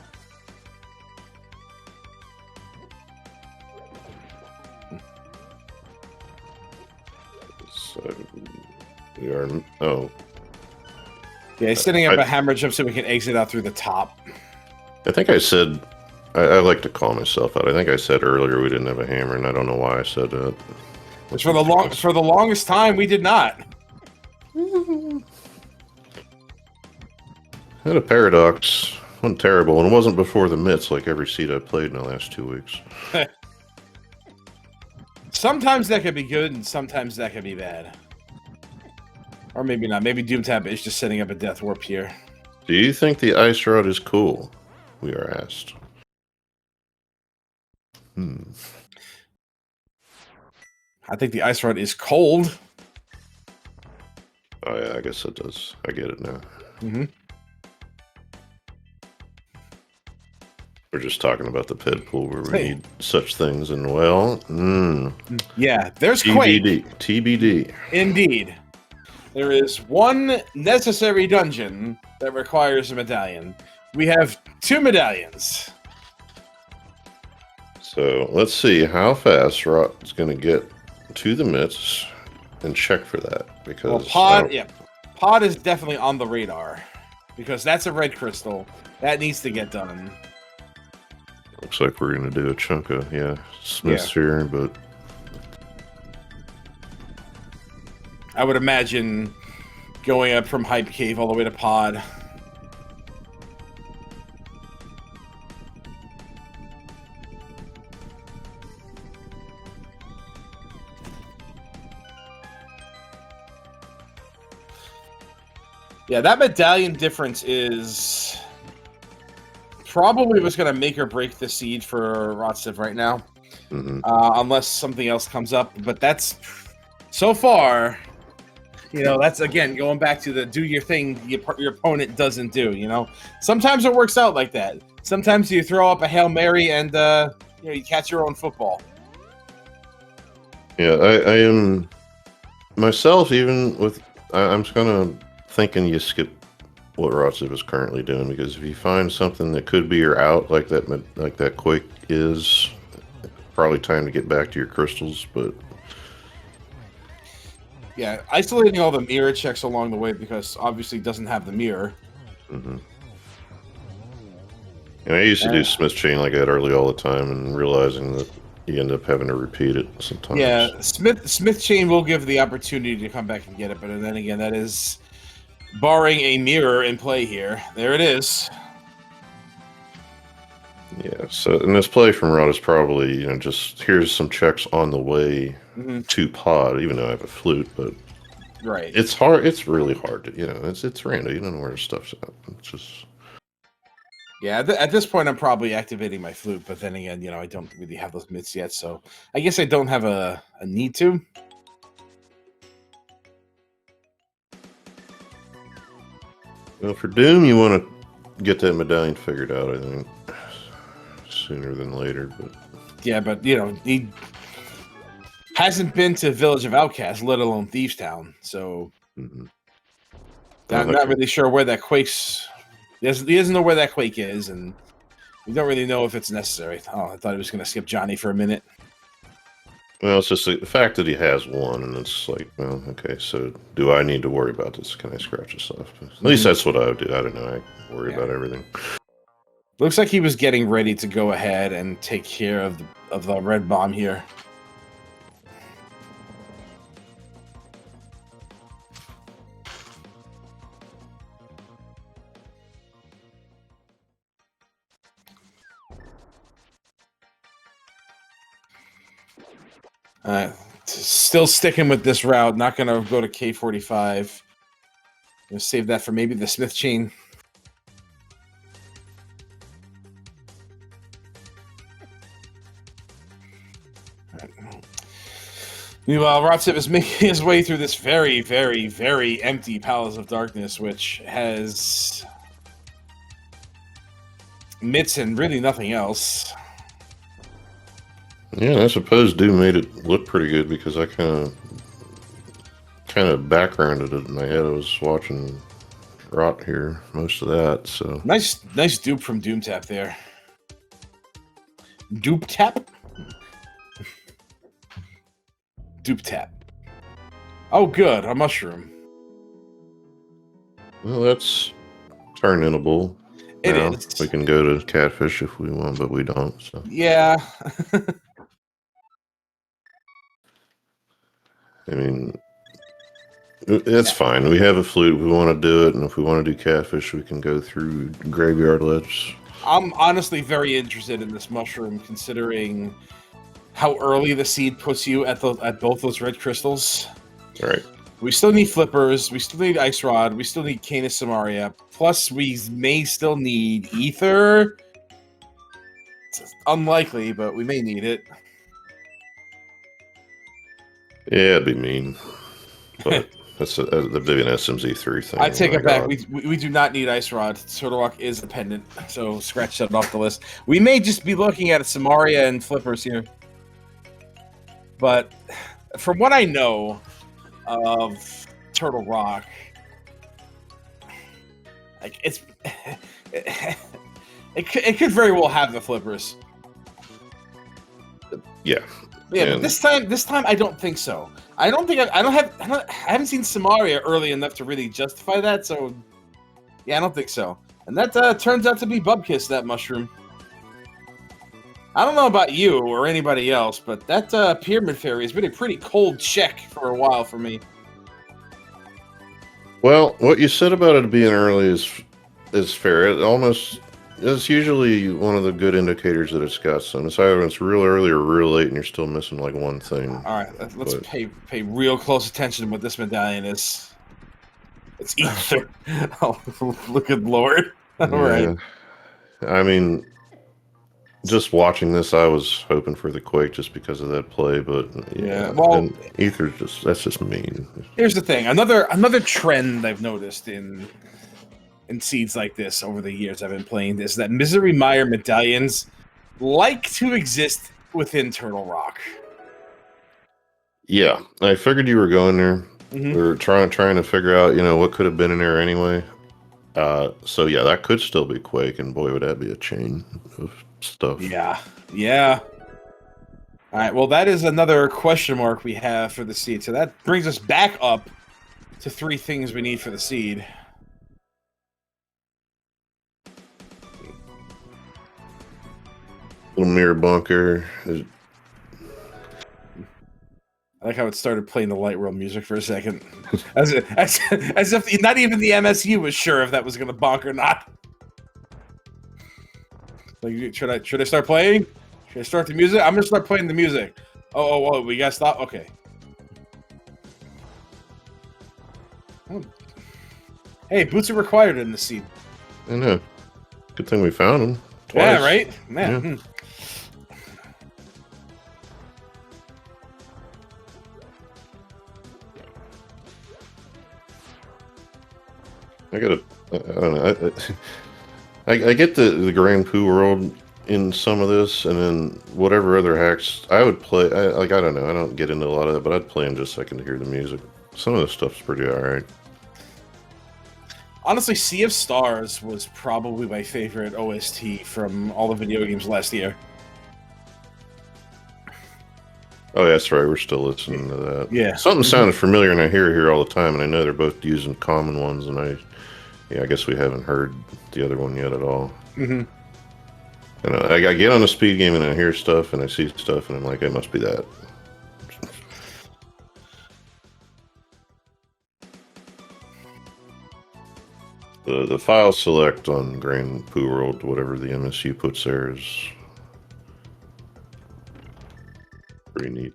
So we are. Oh, Yeah, he's setting up a hammer jump so we can exit out through the top. I think I said, I like to call myself out. I think I said earlier we didn't have a hammer, and I don't know why I said that. For the longest time, we did not. Had a paradox. Wasn't terrible, and it wasn't before the mitts like every seed I played in the last 2 weeks. Sometimes that could be good, and sometimes that could be bad. Or maybe not. Maybe Doomtap is just setting up a death warp here. Do you think the ice rod is cool? We are asked. I think the ice rod is cold. Oh yeah, I guess it does. I get it now. We're just talking about the ped pool where we need such things, and well, yeah, there's TBD. Quake. TBD. Indeed. There is one necessary dungeon that requires a medallion. We have 2 medallions. So let's see how fast Rot's going to get to the mitts and check for that. Because Pod is definitely on the radar because that's a red crystal that needs to get done. Looks like we're going to do a chunk of Smiths here, but I would imagine going up from Hype Cave all the way to Pod. Yeah, that medallion difference is probably what's going to make or break the seed for Rotciv right now. Unless something else comes up. But that's, so far, that's, again, going back to the do your thing your opponent doesn't do, Sometimes it works out like that. Sometimes you throw up a Hail Mary and, you catch your own football. Yeah, I am, myself, even with, I'm just going to thinking you skip what Rotciv is currently doing, because if you find something that could be your out, like that Quake is, probably time to get back to your crystals. But yeah, isolating all the mirror checks along the way, because obviously it doesn't have the mirror. And I used to do Smith chain like that early all the time, and realizing that you end up having to repeat it sometimes. Yeah, Smith chain will give the opportunity to come back and get it, but then again, that is barring a mirror in play here. There it is. Yeah, so in this play from Rod is probably, just here's some checks on the way to Pod, even though I have a flute, but right. It's hard. It's really hard to, it's random. You don't know where stuff's at. It's just. Yeah, at this point, I'm probably activating my flute, but then again, I don't really have those mitts yet, so I guess I don't have a need to. Well, for Doom, you want to get that medallion figured out, I think, sooner than later. But yeah, but he hasn't been to Village of Outcasts, let alone Thieves Town, so I'm not really sure where that Quake's. He doesn't know where that Quake is, and we don't really know if it's necessary. Oh, I thought he was going to skip Johnny for a minute. Well, it's just the fact that he has one, and it's like, well, okay, so do I need to worry about this? Can I scratch this off? At least that's what I would do. I don't know. I worry about everything. Looks like he was getting ready to go ahead and take care of the red bomb here. Still sticking with this route. Not going to go to K45. Gonna save that for maybe the Smith chain. Meanwhile, Rotciv is making his way through this very, very, very empty Palace of Darkness, which has mitts and really nothing else. Yeah, I suppose Doom made it look pretty good, because I kind of backgrounded it in my head. I was watching Rot here, most of that. So nice dupe from Doomtap there. Doomtap? Doomtap. Oh, good, a mushroom. Well, that's turnable. It Now is. we can go to catfish if we want, but we don't. So Yeah. I mean, it's fine. We have a flute. We want to do it, and if we want to do catfish, we can go through graveyard lets. I'm honestly very interested in this mushroom, considering how early the seed puts you at both those red crystals. All right. We still need flippers. We still need ice rod. We still need Canis Samaria. Plus, we may still need ether. It's unlikely, but we may need it. Yeah, it'd be mean, but that's the big SMZ3 thing. I take Oh it my back. God. We do not need ice rod. Turtle Rock is a pendant, so scratch that off the list. We may just be looking at a Samaria and flippers here, but from what I know of Turtle Rock, like it could very well have the flippers. Yeah. Yeah, but this time I don't think so. I haven't seen Samaria early enough to really justify that. So, yeah, I don't think so. And that turns out to be Bubkiss, that mushroom. I don't know about you or anybody else, but that Pyramid Fairy has been a pretty cold check for a while for me. Well, what you said about it being early is fair. It's usually one of the good indicators that it's got some. It's either it's real early or real late, and you're still missing like one thing. All right, let's pay real close attention to what this medallion is. It's ether. Oh, look at Lord. All right. I mean, just watching this, I was hoping for the Quake just because of that play, but yeah. Well, ether that's just mean. Here's the thing. Another trend I've noticed in seeds like this over the years I've been playing is that Misery Mire medallions like to exist within Turtle Rock. Yeah, I figured you were going there. Mm-hmm. We were trying to figure out, what could have been in there anyway. So yeah, that could still be Quake, and boy, would that be a chain of stuff. Yeah. All right, well, that is another question mark we have for the seed. So that brings us back up to 3 things we need for the seed. Little mirror bunker. I like how it started playing the Light World music for a second, as if not even the MSU was sure if that was going to bonk or not. Like, should I start playing? Should I start the music? I'm going to start playing the music. Oh, we got to stop. Okay. Oh. Hey, boots are required in the seed. I know. Good thing we found them. Twice. Yeah, right, man. Yeah. I don't know. I get the Grand Poo world in some of this, and then whatever other hacks I would play. I don't know. I don't get into a lot of that, but I'd play them just so I can hear the music. Some of this stuff's pretty alright. Honestly, Sea of Stars was probably my favorite OST from all the video games last year. Oh, yeah, that's right. We're still listening to that. Yeah. Something sounded familiar, and I hear it here all the time, and I know they're both using common ones, and I guess we haven't heard the other one yet at all. Mm-hmm. And I get on the SpeedGaming, and I hear stuff, and I see stuff, and I'm like, it must be that. The file select on Grand Poo World, whatever the MSU puts there, is pretty neat.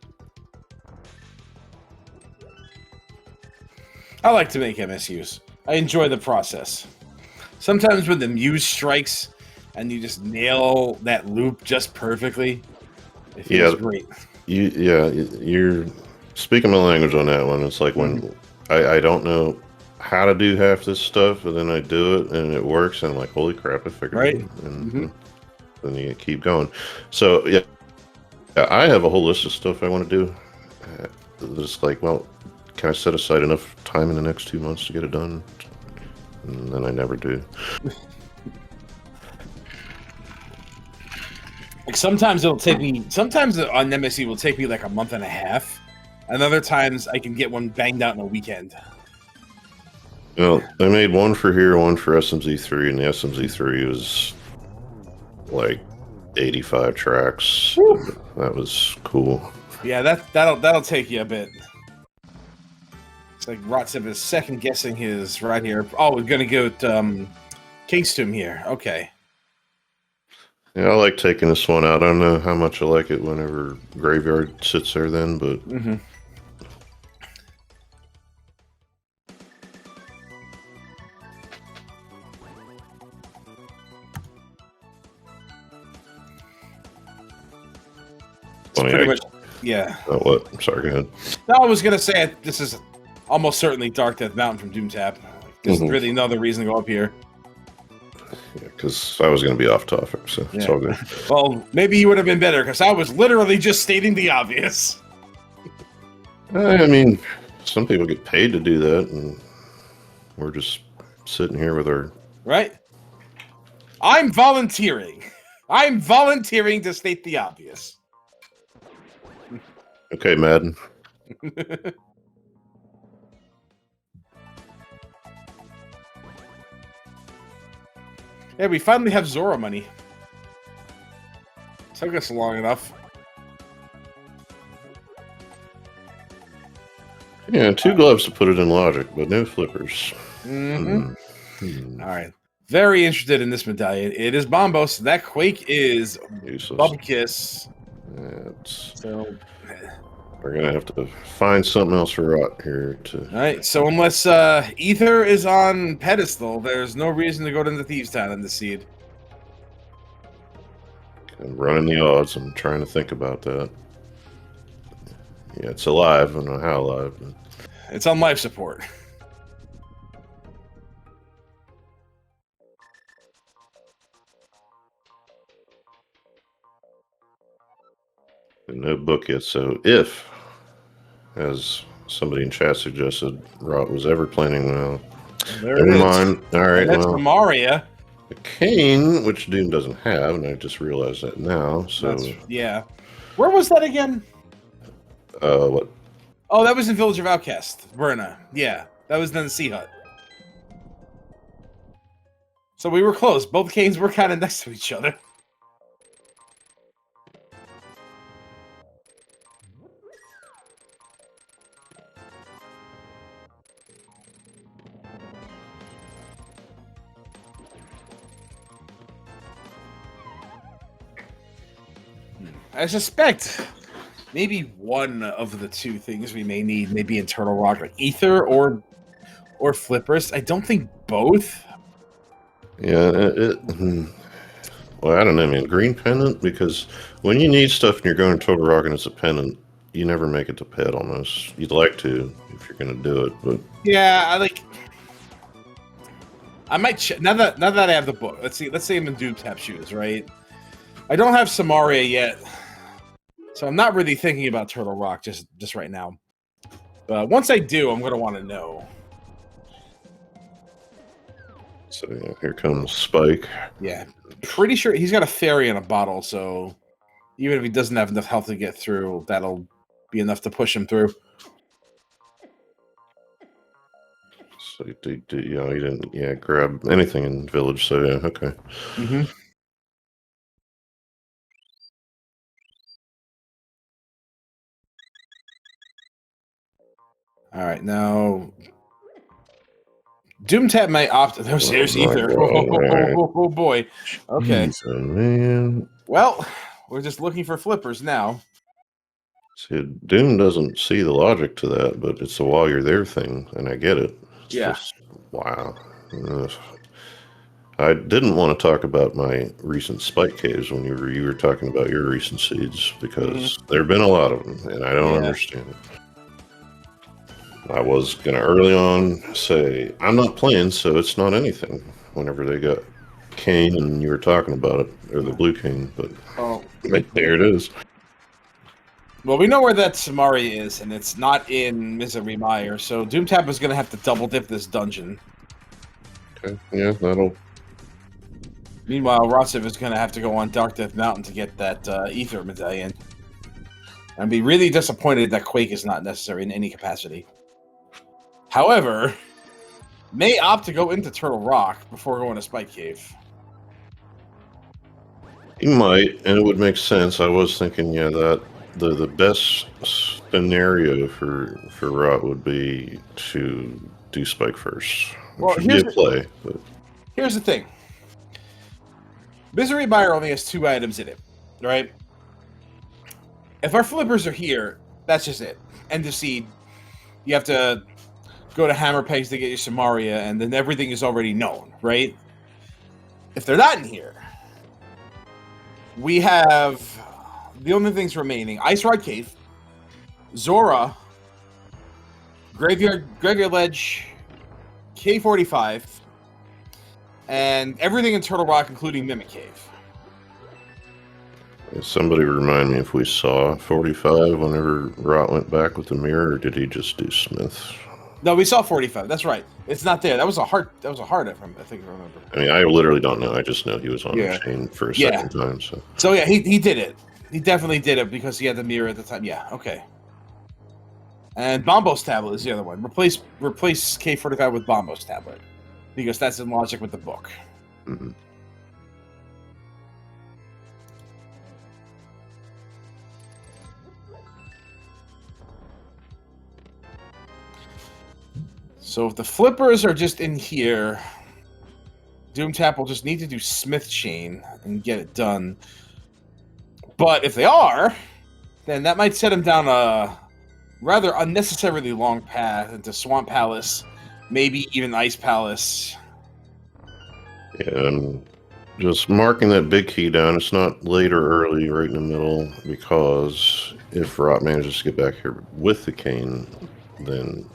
I like to make MSUs. I enjoy the process. Sometimes when the muse strikes and you just nail that loop just perfectly, it feels great. You're speaking my language on that one. It's like when I don't know how to do half this stuff, and then I do it and it works, and I'm like, holy crap, I figured it out. And then you keep going. So yeah, I have a whole list of stuff I want to do. It's like, well, can I set aside enough time in the next 2 months to get it done? And then I never do. Like sometimes on MSU will take me like a month and a half, and other times I can get one banged out in a weekend. Well, they made one for here, one for SMZ3, and the SMZ3 was like 85 tracks. That was cool. Yeah, that'll take you a bit. It's like Rotciv is second guessing his right here. Oh, we're gonna go to Kingston here. Okay. Yeah, I like taking this one out. I don't know how much I like it whenever Graveyard sits there then, but... Pretty much, yeah. Oh, what? I'm sorry, go ahead. No, I was gonna say this is almost certainly Dark Death Mountain from Doomtap. There's really no other reason to go up here. Yeah, because I was going to be off topic, so it's all good. Well, maybe you would have been better, because I was literally just stating the obvious. I mean, some people get paid to do that, and we're just sitting here with our... Right? I'm volunteering. I'm volunteering to state the obvious. Okay, Madden. Yeah, we finally have Zora money. Took us long enough. Yeah, 2 gloves to put it in logic, but no flippers. All right. Very interested in this medallion. It is Bombos. That Quake is Bubkiss. So we're gonna have to find something else for Rot here to... All right, so unless Ether is on pedestal, there's no reason to go to the Thieves' Town in the seed. I'm running the odds. I'm trying to think about that. Yeah, it's alive. I don't know how alive. But... It's on life support. No book yet, so if, as somebody in chat suggested, Rot was ever planning, well, never mind. All right, that's Maria. A cane, which Doom doesn't have, and I just realized that now. So yeah, where was that again? What? Oh, that was in Village of Outcast, Verna. Yeah, that was in the Sea Hut. So we were close. Both canes were kind of next to each other. I suspect maybe one of the two things we may need may be in Turtle Rock, like Ether or Flippers. I don't think both. Yeah, well, I don't know, man. Green pendant, because when you need stuff and you're going to Turtle Rock and it's a pendant, you never make it to pet almost. You'd like to if you're going to do it, but yeah, I might check now that I have the book. Let's say I'm in Doomtap shoes, right? I don't have Samaria yet. So I'm not really thinking about Turtle Rock just right now. But once I do, I'm going to want to know. So yeah, here comes Spike. Yeah, pretty sure he's got a fairy in a bottle, so even if he doesn't have enough health to get through, that'll be enough to push him through. So he didn't grab anything in Village, so yeah, okay. All right, now Doomtap may opt. There's Ether. Oh boy. Okay. Jeez, man. Well, we're just looking for flippers now. See, Doom doesn't see the logic to that, but it's a while you're there thing, and I get it. It's just, wow. I didn't want to talk about my recent spike caves when you were talking about your recent seeds, because there have been a lot of them, and I don't understand it. I was going to early on say, I'm not playing, so it's not anything, whenever they got Cane and you were talking about it, or the blue Cane, but there it is. Well, we know where that Samari is, and it's not in Misery Mire, so Doomtap is going to have to double dip this dungeon. Okay, yeah, that'll... Meanwhile, Rotciv is going to have to go on Dark Death Mountain to get that Ether medallion. I'd be really disappointed that Quake is not necessary in any capacity. However, may opt to go into Turtle Rock before going to Spike Cave. He might, and it would make sense. I was thinking, yeah, that the best scenario for Rot would be to do Spike first. Well, Which would be a play. But here's the thing. Misery Mire only has 2 items in it, right? If our flippers are here, that's just it. End of seed. You have to go to Hammer Pegs to get your Samaria, and then everything is already known, right? If they're not in here, we have the only things remaining: Ice Rod Cave, Zora, Graveyard Ledge, K45, and everything in Turtle Rock, including Mimic Cave. Somebody remind me if we saw 45 whenever Rot went back with the mirror, or did he just do Smith? No, we saw 45. That's right. It's not there. That was a heart. I think I remember. I mean, I literally don't know. I just know he was on the chain for a second time. So yeah, he did it. He definitely did it because he had the mirror at the time. Yeah, okay. And Bombo's tablet is the other one. Replace K45 with Bombo's tablet because that's in logic with the book. Mm-hmm. So if the flippers are just in here, Doomtap will just need to do Smith Chain and get it done. But if they are, then that might set him down a rather unnecessarily long path into Swamp Palace, maybe even Ice Palace. Yeah, and just marking that big key down. It's not late or early, right in the middle, because if Rot manages to get back here with the cane, then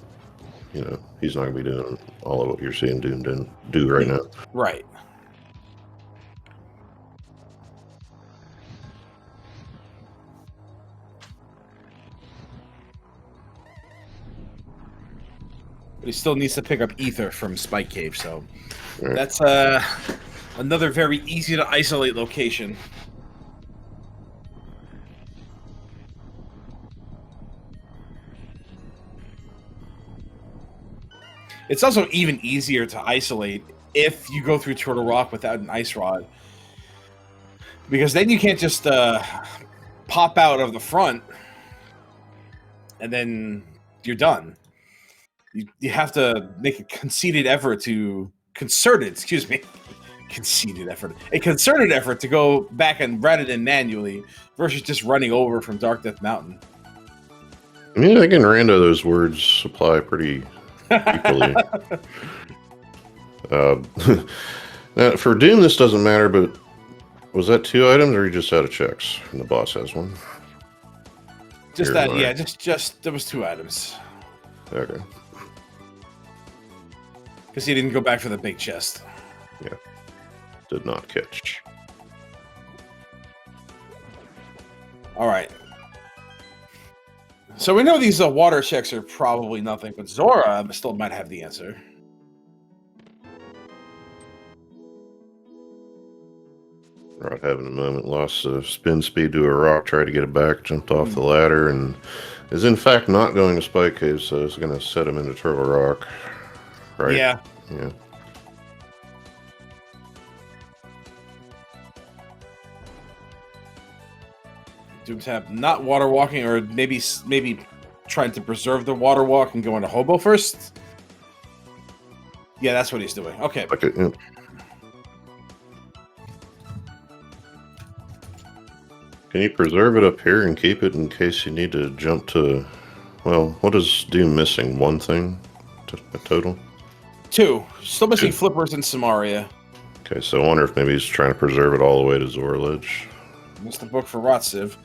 he's not going to be doing all of what you're seeing Doom do right now. Right. But he still needs to pick up Ether from Spike Cave, so that's another very easy to isolate location. It's also even easier to isolate if you go through Turtle Rock without an Ice Rod. Because then you can't just pop out of the front and then you're done. You have to make a concerted effort to go back and run it in manually versus just running over from Dark Death Mountain. I mean, I can rando those words apply pretty equally. Now, for Doom, this doesn't matter, but was that 2 items, or you just out of checks? And the boss has one. Just that, yeah. Just there was 2 items. Okay. Because he didn't go back for the big chest. Yeah. Did not catch. All right. So we know these water checks are probably nothing, but Zora still might have the answer. Rot having a moment, lost the spin speed to a rock, tried to get it back, jumped off the ladder, and is in fact not going to Spike Cave, so it's going to set him into Turtle Rock. Right? Yeah. Yeah. Doomtap not water walking, or maybe trying to preserve the water walk and going to Hobo first. Yeah, that's what he's doing. Okay. Okay. Yeah. Can you preserve it up here and keep it in case you need to jump to? Well, what is Doom missing? 1 thing total? 2. Still missing flippers and Samaria. Okay, so I wonder if maybe he's trying to preserve it all the way to Zora Ledge. That's the book for Rotciv.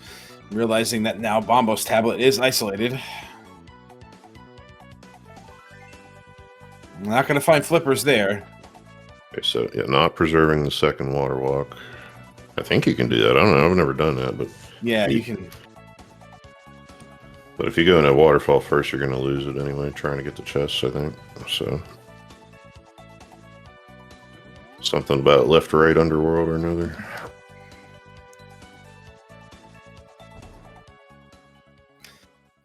Realizing that now Bombo's tablet is isolated. I'm not going to find flippers there. Okay, so yeah, not preserving the second water walk. I think you can do that. I don't know. I've never done that, but yeah, you can. But if you go in a waterfall first, you're going to lose it anyway. Trying to get the chests, I think. So something about left, right, underworld or another.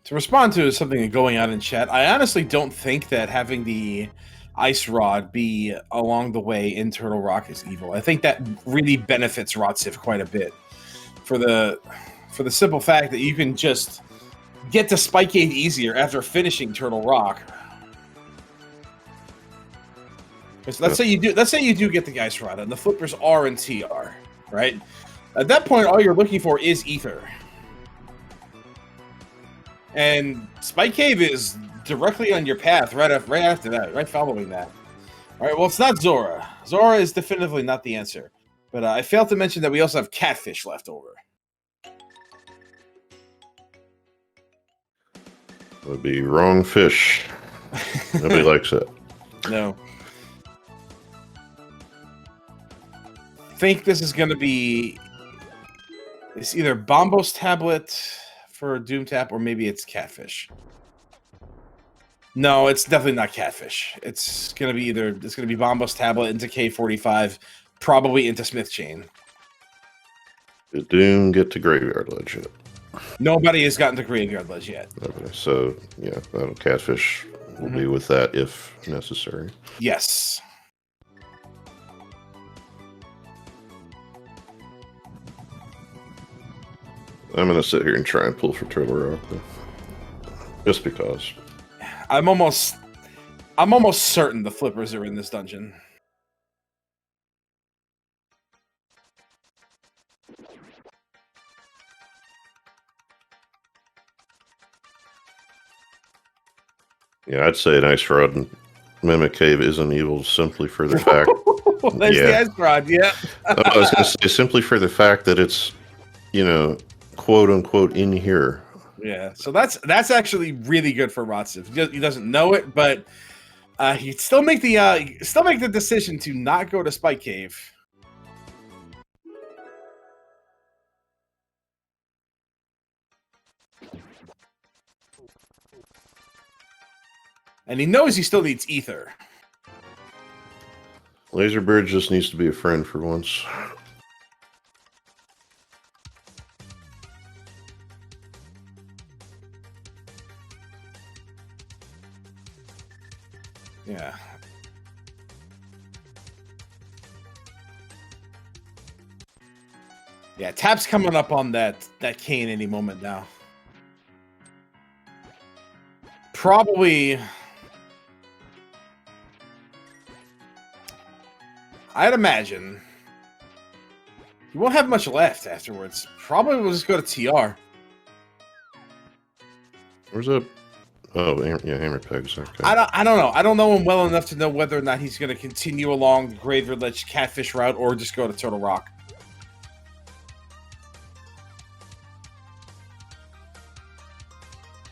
To respond to something going on in chat, I honestly don't think that having the Ice Rod be along the way in Turtle Rock is evil. I think that really benefits Rotciv quite a bit for the simple fact that you can just get to Spike Cave easier after finishing Turtle Rock. So let's say you do get the Ice Rod and the flippers are in TR, right? At that point, all you're looking for is Ether. And Spike Cave is directly on your path right after that, right following that. All right, well, it's not Zora. Zora is definitively not the answer. But I failed to mention that we also have Catfish left over. Would be wrong fish. Nobody likes it. No. Think this is going to be... It's either Bombo's tablet for Doomtap, or maybe it's Catfish. No, it's definitely not Catfish. It's going to be Bombo's tablet into K45, probably into Smith Chain. Did Doom get to Graveyard Ledge yet? Nobody has gotten to Graveyard Ledge yet. Okay, so yeah, Catfish will be with that if necessary. Yes. I'm gonna sit here and try and pull for Turtle Rock, just because. I'm almost certain the flippers are in this dungeon. Yeah, I'd say an Ice Rod and Mimic Cave isn't evil simply for the fact. There's the Ice Rod, yeah. I was going to say simply for the fact that it's, quote unquote, in here. Yeah, so that's actually really good for Rotciv. He doesn't know it, but he'd still make the decision to not go to Spike Cave. And he knows he still needs Ether. Laserbird just needs to be a friend for once. Yeah. Yeah, Tap's coming up on that cane any moment now. Probably... I'd imagine he won't have much left afterwards. Probably will just go to TR. Where's that? Oh, yeah, Hammer Pegs. Okay. I don't know. I don't know him well enough to know whether or not he's going to continue along the Graveyard Ledge Catfish route or just go to Turtle Rock.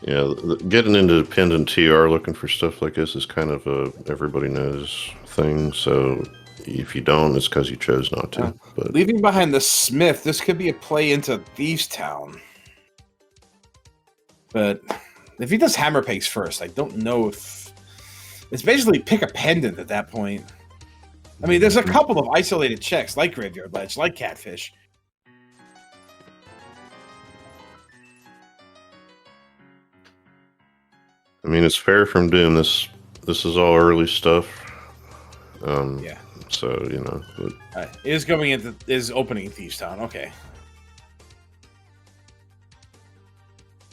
Yeah, getting independent TR looking for stuff like this is kind of a everybody knows thing. So if you don't, it's because you chose not to. But leaving behind the Smith, this could be a play into Thieves Town. But if he does Hammer Pegs first, I don't know if... It's basically pick a pendant at that point. I mean, there's a couple of isolated checks, like Graveyard Ledge, like Catfish. I mean, it's fair from Doom. This is all early stuff. Yeah. So, But... Is opening Thieves Town. Okay.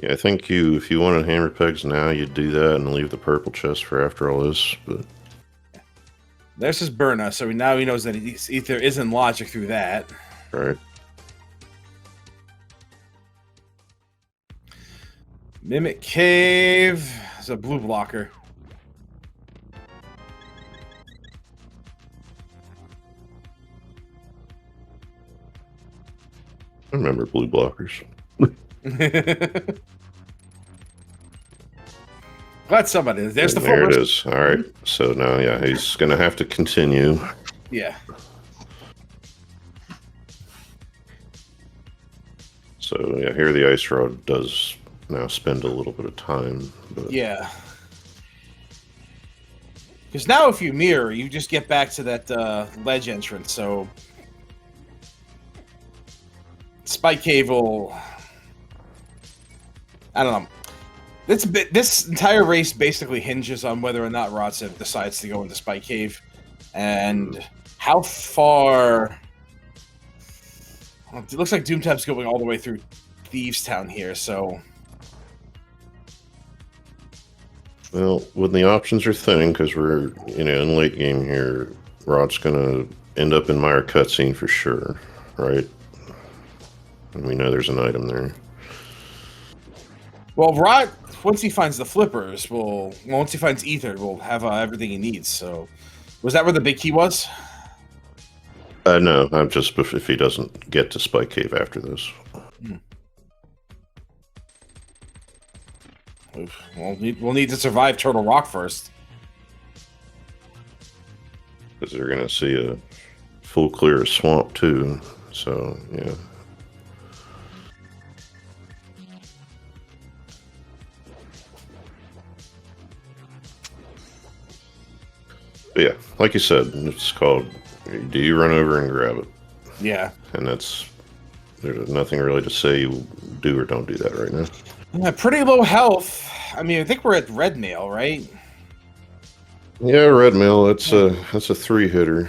Yeah, I think if you wanted Hammer Pegs now, you'd do that and leave the purple chest for after all this. But there's his Burna, so now he knows that Ether is in logic through that. Right. Mimic Cave is a blue blocker. I remember blue blockers. Glad somebody is. There's the there it is. All right. So now, yeah, he's going to have to continue. Yeah. So, yeah, here the Ice Rod does now spend a little bit of time. But... Yeah. Because now if you mirror, you just get back to that ledge entrance, so... Spike Cave will... I don't know. This entire race basically hinges on whether or not Rotciv decides to go into Spike Cave, and how far. It looks like Doomtap's going all the way through Thieves Town here, so. Well, when the options are thin, because we're in late game here, Rod's gonna end up in Meyer cutscene for sure, right? And we know there's an item there. Well, Rod, once he finds the flippers, once he finds Ether, we'll have everything he needs. So, was that where the big key was? No, I'm just if he doesn't get to Spike Cave after this. We'll need to survive Turtle Rock first. Because they're going to see a full clear of swamp too. So, yeah. But yeah, like you said, it's called, do you run over and grab it? Yeah. And there's nothing really to say you do or don't do that right now. Yeah, pretty low health. I mean, I think we're at red mail, right? Yeah, red mail. That's a 3-hitter.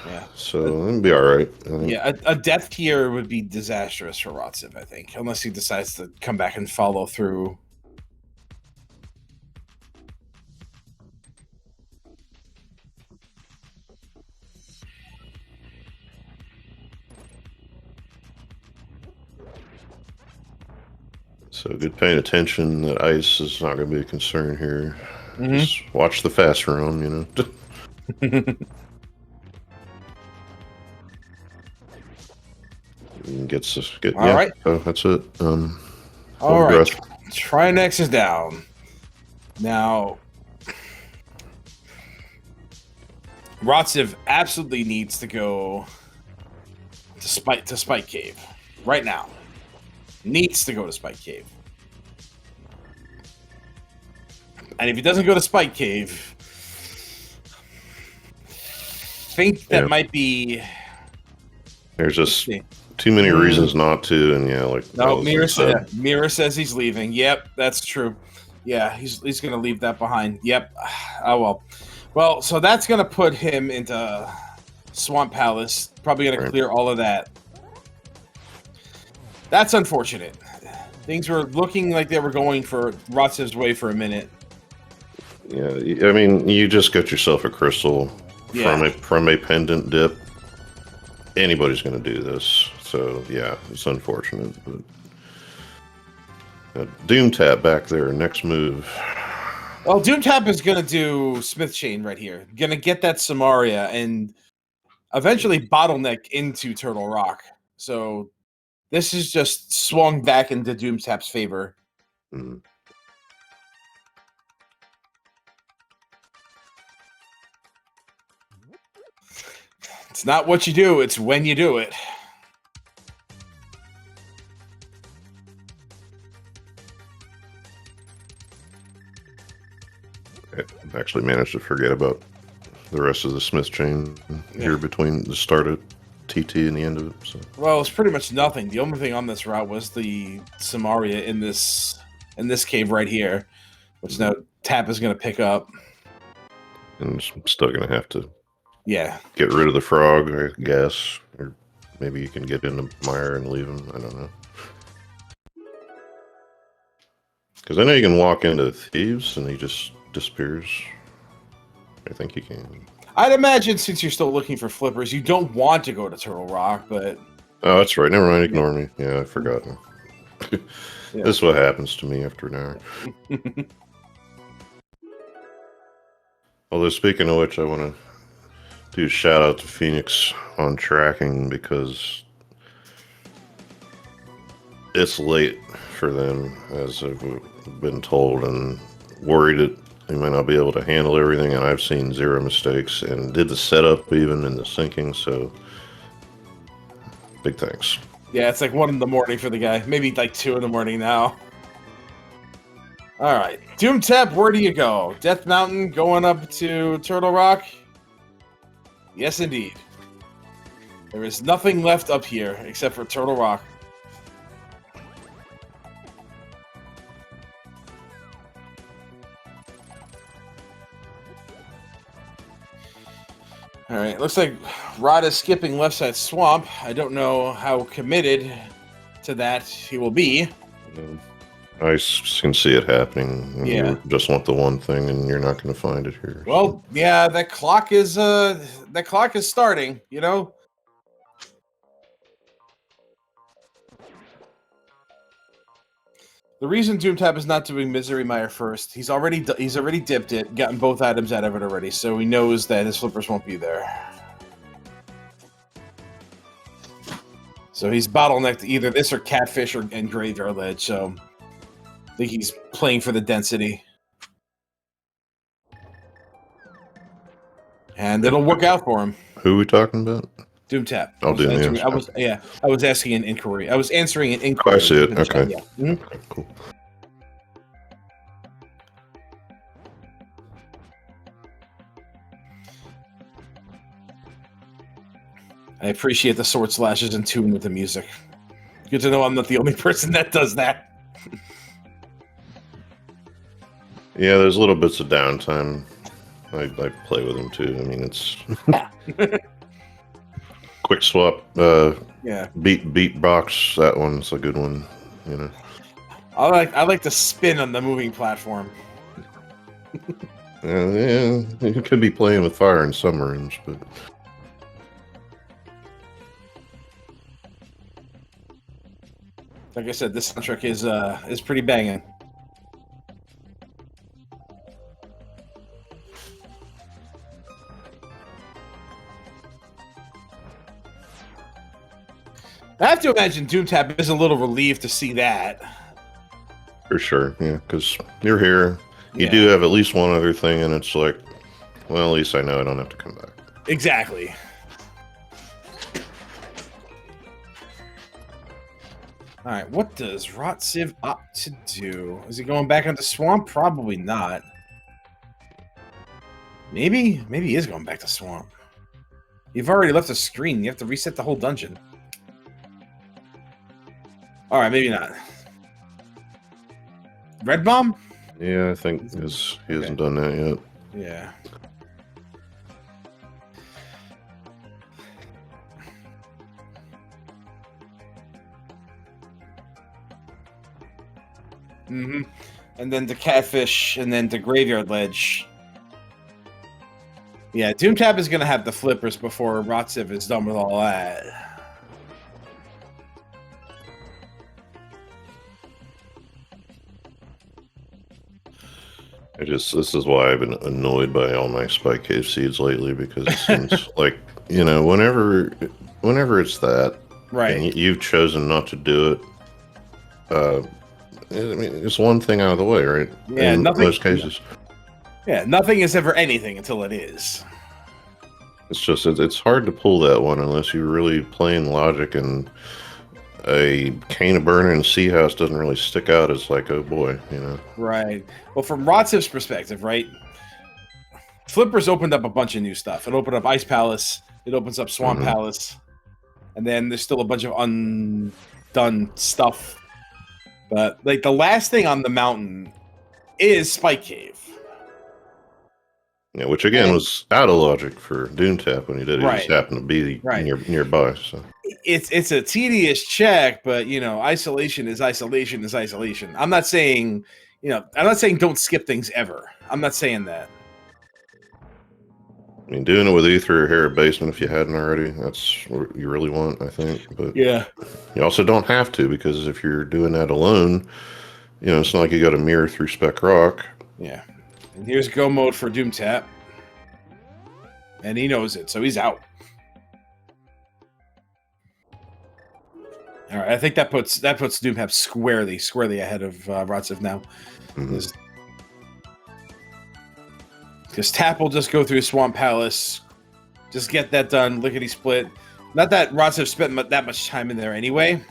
Yeah. So it'll be all right. Yeah, a death here would be disastrous for Rotciv, I think, unless he decides to come back and follow through. So good paying attention that ice is not going to be a concern here. Just watch the fast roam, All right. So that's it. All right. Trinex is down. Now, Rotciv absolutely needs to go to Spike Cave right now. Needs to go to Spike Cave. And if he doesn't go to Spike Cave, think that might be. There's just too many reasons not to, and no. Mira says he's leaving. Yep, that's true. Yeah, he's going to leave that behind. Yep. Oh well. So that's going to put him into Swamp Palace. Probably going to clear all of that. That's unfortunate. Things were looking like they were going for Rotziv's way for a minute. Yeah, I mean, you just got yourself a crystal from a pendant dip. Anybody's going to do this, so yeah, it's unfortunate. But Doomtap back there, next move. Well, Doomtap is going to do Smith Chain right here. Going to get that Samaria and eventually bottleneck into Turtle Rock. So this is just swung back into Doomtap's favor. Mm. It's not what you do, it's when you do it. I actually managed to forget about the rest of the Smith chain here between the start of TT and the end of it. So. Well, it's pretty much nothing. The only thing on this route was the Samaria in this cave right here, which now Tap is going to pick up. And I'm still going to have to get rid of the frog, I guess. Or maybe you can get into Meyer and leave him. I don't know. Because I know you can walk into Thieves and he just disappears. I think you can. I'd imagine since you're still looking for flippers, you don't want to go to Turtle Rock, but... Oh, that's right. Never mind. Ignore me. Yeah, I forgot. This is what happens to me after an hour. Although, speaking of which, I want to do a shout out to Phoenix on tracking because it's late for them, as I've been told, and worried that they might not be able to handle everything, and I've seen zero mistakes and did the setup even in the syncing, so big thanks. Yeah, it's like 1 in the morning for the guy. Maybe like 2 in the morning now. Alright. Doomtap, where do you go? Death Mountain going up to Turtle Rock? Yes, indeed. There is nothing left up here except for Turtle Rock. All right, looks like Rod is skipping left side swamp. I don't know how committed to that he will be. I can see it happening. And Yeah. You just want the one thing, and you're not going to find it here. Well, yeah, that clock is starting. You know. The reason Doomtap is not doing Misery Mire first, he's already dipped it, gotten both items out of it already, so he knows that his flippers won't be there. So he's bottlenecked either this or Catfish and Graveyard Ledge, so I think he's playing for the density. And it'll work out for him. Who are we talking about? Doomtap. I was asking an inquiry. I was answering an inquiry. I see it. Okay. Yeah. Mm-hmm. Okay, cool. I appreciate the sword slashes in tune with the music. Good to know I'm not the only person that does that. Yeah, there's little bits of downtime. I play with them too. I mean, it's quick swap. Yeah. Beatbox. That one's a good one. You know. I like to spin on the moving platform. Yeah, you could be playing with fire in some rooms, but like I said, this soundtrack is pretty banging. I have to imagine Doomtap is a little relieved to see that. for sure, yeah, because you're here. You do have at least one other thing, and it's like, well, at least I know I don't have to come back. Exactly. All right, what does Rotciv opt to do? Is he going back into Swamp? Probably not. Maybe he is going back to Swamp. You've already left the screen. You have to reset the whole dungeon. All right, maybe not. Red Bomb? Yeah, I think he hasn't done that yet. Yeah. Mm-hmm. And then to Catfish, and then to Graveyard Ledge. Yeah, Doomtap is going to have the flippers before Rotciv is done with all that. This is why I've been annoyed by all my Spike Cave seeds lately, because it seems like, you know, whenever it's that, right, and you've chosen not to do it, I mean, it's one thing out of the way, right? Yeah, in nothing, most cases. Yeah, nothing is ever anything until it is. It's just, it's hard to pull that one unless you're really playing logic, and a Cane of Burner and Sea House doesn't really stick out as like, oh boy, you know. Right. Well, from Rotziv's perspective, right? Flippers opened up a bunch of new stuff. It opened up Ice Palace. It opens up Swamp Palace. And then there's still a bunch of undone stuff. But, like, the last thing on the mountain is Spike Cave. Yeah, which again was out of logic for Doomtap when he did it. Right. He just happened to be nearby. So it's a tedious check, but you know, isolation is isolation is isolation. I'm not saying don't skip things ever. I'm not saying that. I mean, doing it with Ether or Hera Basement if you hadn't already, that's what you really want, I think. But yeah, you also don't have to, because if you're doing that alone, you know, it's not like you got to mirror through Spec Rock. Yeah. And here's go mode for Doomtap. And he knows it, so he's out. All right, I think that puts Doomtap squarely ahead of Rotciv now. Because Tap will just go through Swamp Palace, just get that done, lickety split. Not that Rotciv spent that much time in there anyway.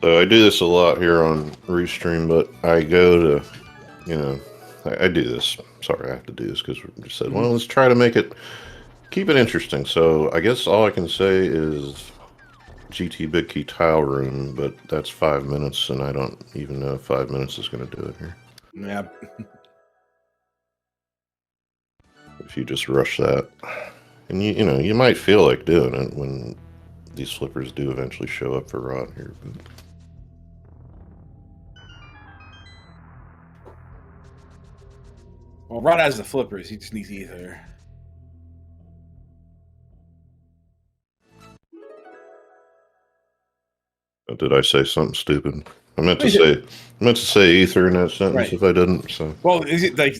So I do this a lot here on Restream, but I go to, you know, I do this. Sorry, I have to do this because we just said, well, let's try to keep it interesting. So I guess all I can say is GT Big Key Tile Room, but that's 5 minutes, and I don't even know if 5 minutes is going to do it here. Yeah. if you just rush that. And you know, you might feel like doing it when these flippers do eventually show up for Rot here. But... Well, Rot has the flippers. He just needs ether. Did I say something stupid? I meant to say ether in that sentence. Right. If I didn't. So well, is it like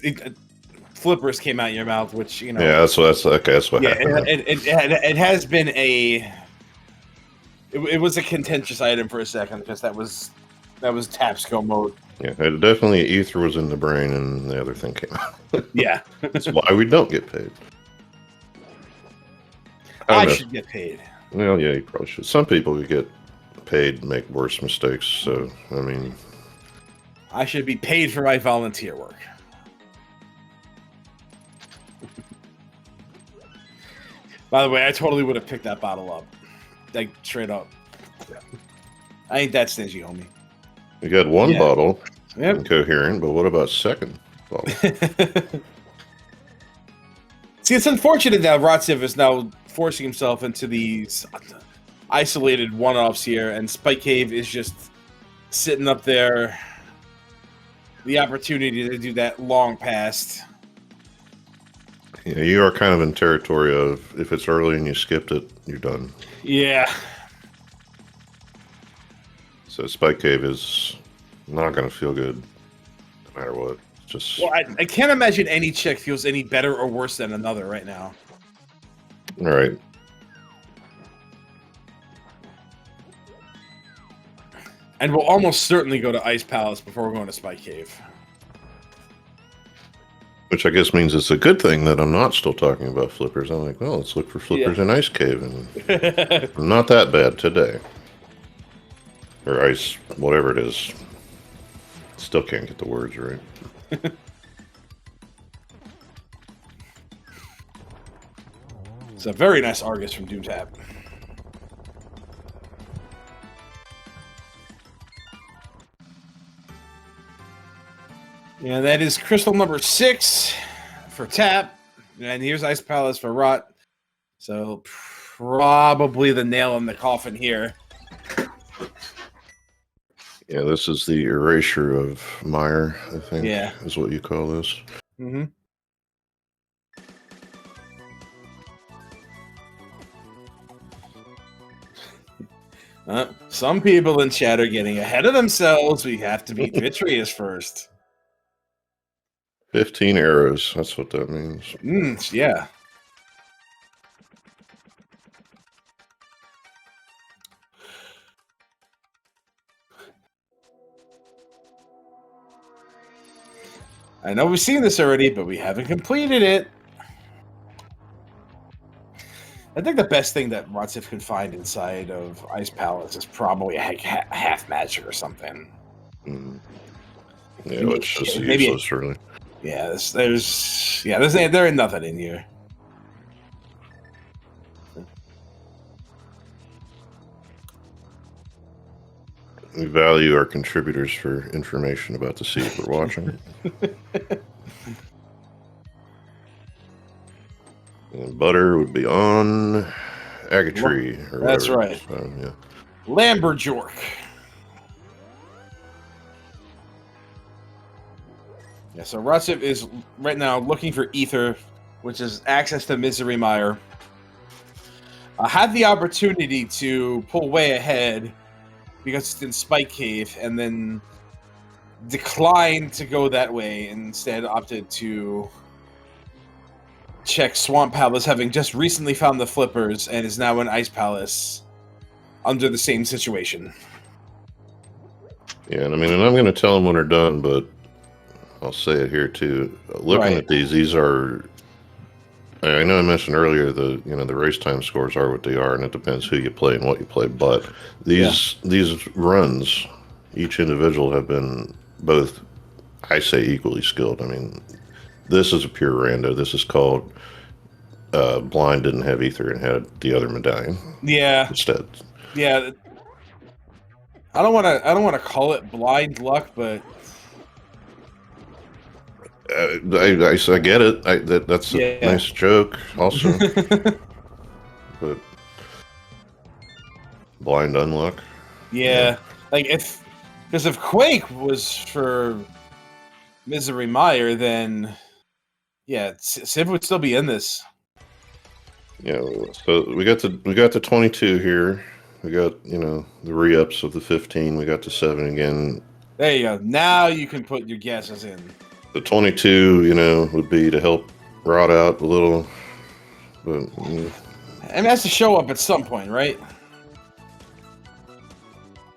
flippers came out your mouth, which you know? Yeah, that's okay. That's what happened. It has been a. It was a contentious item for a second because that was tap skill mode. Yeah, it definitely ether was in the brain, and the other thing came out. Yeah, that's why we don't get paid. I should get paid. Well, yeah, you probably should. Some people would get paid make worse mistakes. So, I mean, I should be paid for my volunteer work. By the way, I totally would have picked that bottle up, like straight up. Yeah. I ain't that stingy, homie. You got one bottle, yep. Incoherent, but what about second bottle? See, it's unfortunate that Rotciv is now forcing himself into these isolated one-offs here, and Spike Cave is just sitting up there. The opportunity to do that long past. Yeah, you are kind of in territory of if it's early and you skipped it, you're done. Yeah. So Spike Cave is not going to feel good no matter what. Just well, I can't imagine any chick feels any better or worse than another right now. All right. And we'll almost certainly go to Ice Palace before we're going to Spike Cave. Which I guess means it's a good thing that I'm not still talking about flippers. I'm like, well, let's look for flippers in Ice Cave. And I'm not that bad today. Or ice, whatever it is. Still can't get the words right. It's a very nice Argus from Doomtap. Yeah, that is crystal number 6 for Tap. And here's Ice Palace for Rot. So probably the nail in the coffin here. Yeah, this is the erasure of Meyer, I think. Yeah. Is what you call this. Mm-hmm. Some people in chat are getting ahead of themselves. We have to beat Vitreous first. 15 arrows. That's what that means. Yeah. I know we've seen this already, but we haven't completed it. I think the best thing that Rotciv could find inside of Ice Palace is probably a half magic or something. Mm. Yeah, it's just useless, really. Yeah, there ain't nothing in here. We value our contributors for information about the seed we're watching. And butter would be on Agatree. That's right. So, yeah. Lamberjork. Yeah, so Rotciv is right now looking for Ether, which is access to Misery Mire. Had the opportunity to pull way ahead because it's in Spike Cave, and then declined to go that way, and instead opted to check Swamp Palace, having just recently found the flippers, and is now in Ice Palace under the same situation. Yeah, and I mean, and I'm going to tell them when they're done, but I'll say it here too. Looking at these are. I know I mentioned earlier the race time scores are what they are, and it depends who you play and what you play. But these runs, each individual have been both, I say, equally skilled. I mean, this is a pure rando. This is called Blind didn't have ether and had the other medallion. Yeah. Instead. Yeah. I don't want to call it blind luck, but I get it. That's a Yeah. nice joke, also. But blind unlock. Yeah, like because if Quake was for Misery Meyer, then yeah, Civ would still be in this. Yeah, so we got the 22 here. We got the re-ups of the 15. We got the 7 again. There you go. Now you can put your guesses in. The 22, would be to help Rot out a little, but And it has to show up at some point, right?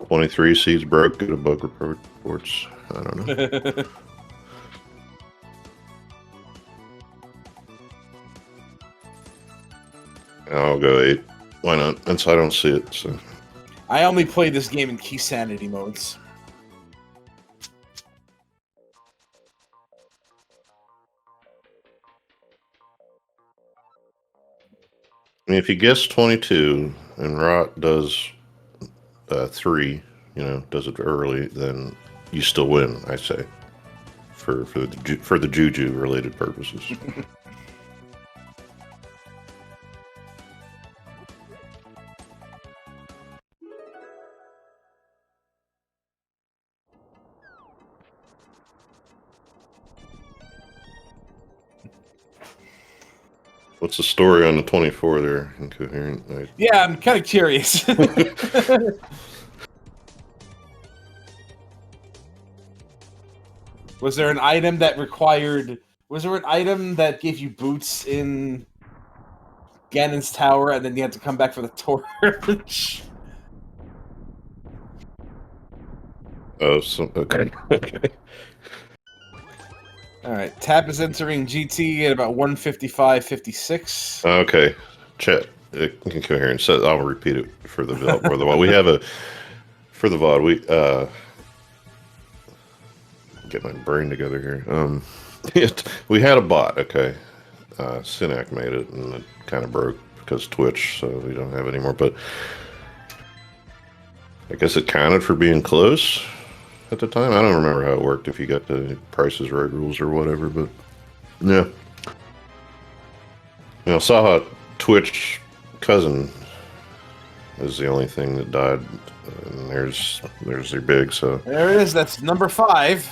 23 seeds broke. Get a bug reports. I don't know. I'll go 8. Why not? Since I don't see it. So I only play this game in key sanity modes. I mean, if you guess 22 and Rot does 3, does it early, then you still win. I say, for the juju related purposes. What's the story on the 24 there? Incoherent. Yeah, I'm kind of curious. Was there an item that required? Was there an item that gave you boots in Ganon's tower, and then you had to come back for the torch? Oh, okay. All right, Tap is entering GT at about 155.56. Okay, chat. Incoherent. So I'll repeat it for the VOD. We have for the VOD. Get my brain together here. We had a bot. Okay, Synac made it, and it kind of broke because Twitch, so we don't have it anymore. But I guess it counted for being close at the time. I don't remember how it worked, if you got the Price is Right rules or whatever, but yeah. Saha Twitch cousin is the only thing that died. And there's their big, so There it is. That's number 5.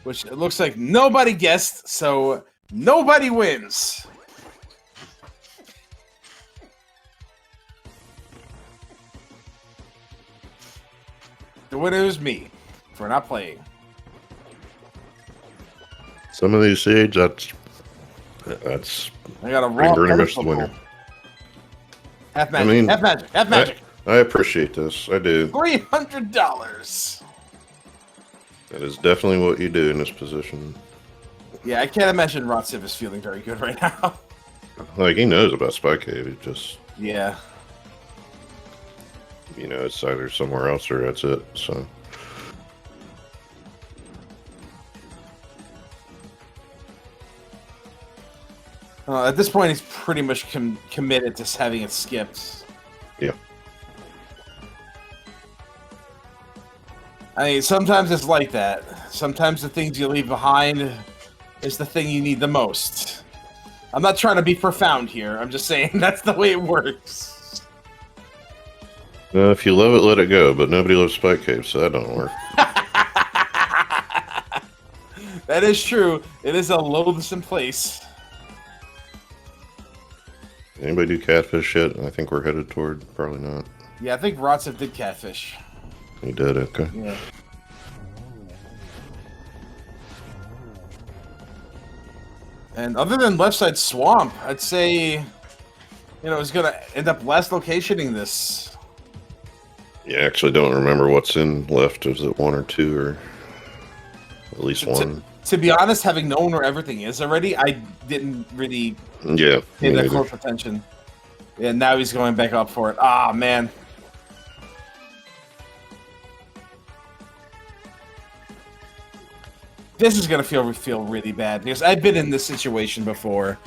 Which it looks like nobody guessed, so nobody wins. The winner is me for not playing. some of these siege, that's I got a raw pretty much the pistol winner. pull. Half magic. I mean, half magic. Half magic. I appreciate this. I do. $300. That is definitely what you do in this position. Yeah, I can't imagine Rotciv is feeling very good right now. Like, he knows about Spy Cave. He just, Yeah. it's either somewhere else or that's it. So At this point, he's pretty much committed to having it skipped. yeah. I mean, sometimes it's like that. Sometimes the things you leave behind is the thing you need the most. I'm not trying to be profound here. I'm just saying that's the way it works. If you love it, let it go. But nobody loves Spy Cave, so that don't work. That is true. It is a loathsome place. Anybody do catfish yet? I think we're headed toward. Probably not. Yeah, I think Rotciv did catfish. He did. Okay. Yeah. And other than left side swamp, I'd say, it's going to end up last locationing this. Yeah, I actually don't remember what's in left. Is it 1 or 2 or at least 1? To be honest, having known where everything is already, I didn't really Yeah. pay that close attention. Yeah, now he's going back up for it. Ah, man. This is going to feel really bad because I've been in this situation before.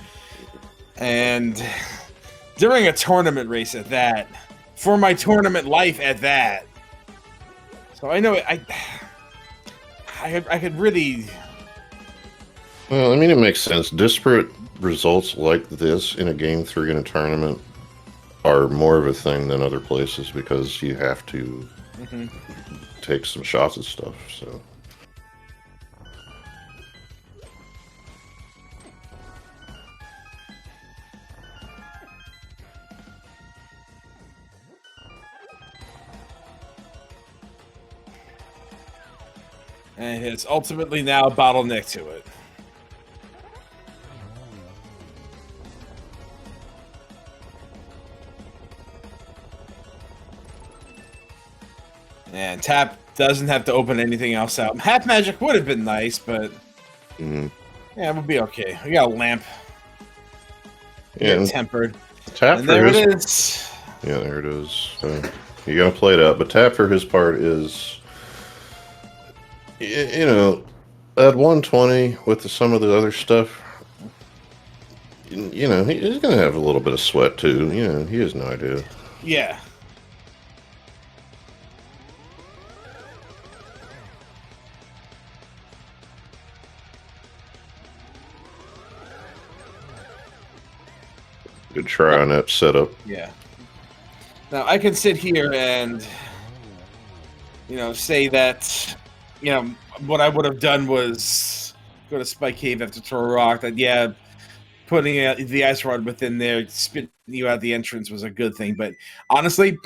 And during a tournament race at that, for my tournament life at that. So I know I could really. Well, I mean, it makes sense. Disparate results like this in a game 3 in a tournament are more of a thing than other places because you have to take some shots at stuff. So. And it's ultimately now a bottleneck to it. And Tap doesn't have to open anything else out. Half Magic would have been nice, but yeah, it would be okay. We got a lamp. Yeah, tempered. Tap and for there his, it is. Yeah, there it is. So you got to play it out. But Tap for his part is, you know, at 120 with some of the other stuff, you know, he's going to have a little bit of sweat too. You know, he has no idea. Yeah. Good try on that setup. Yeah. Now I can sit here and, say that, what I would have done was go to Spike Cave after Toro Rock. That putting the ice rod within there, spitting you out the entrance was a good thing. But honestly,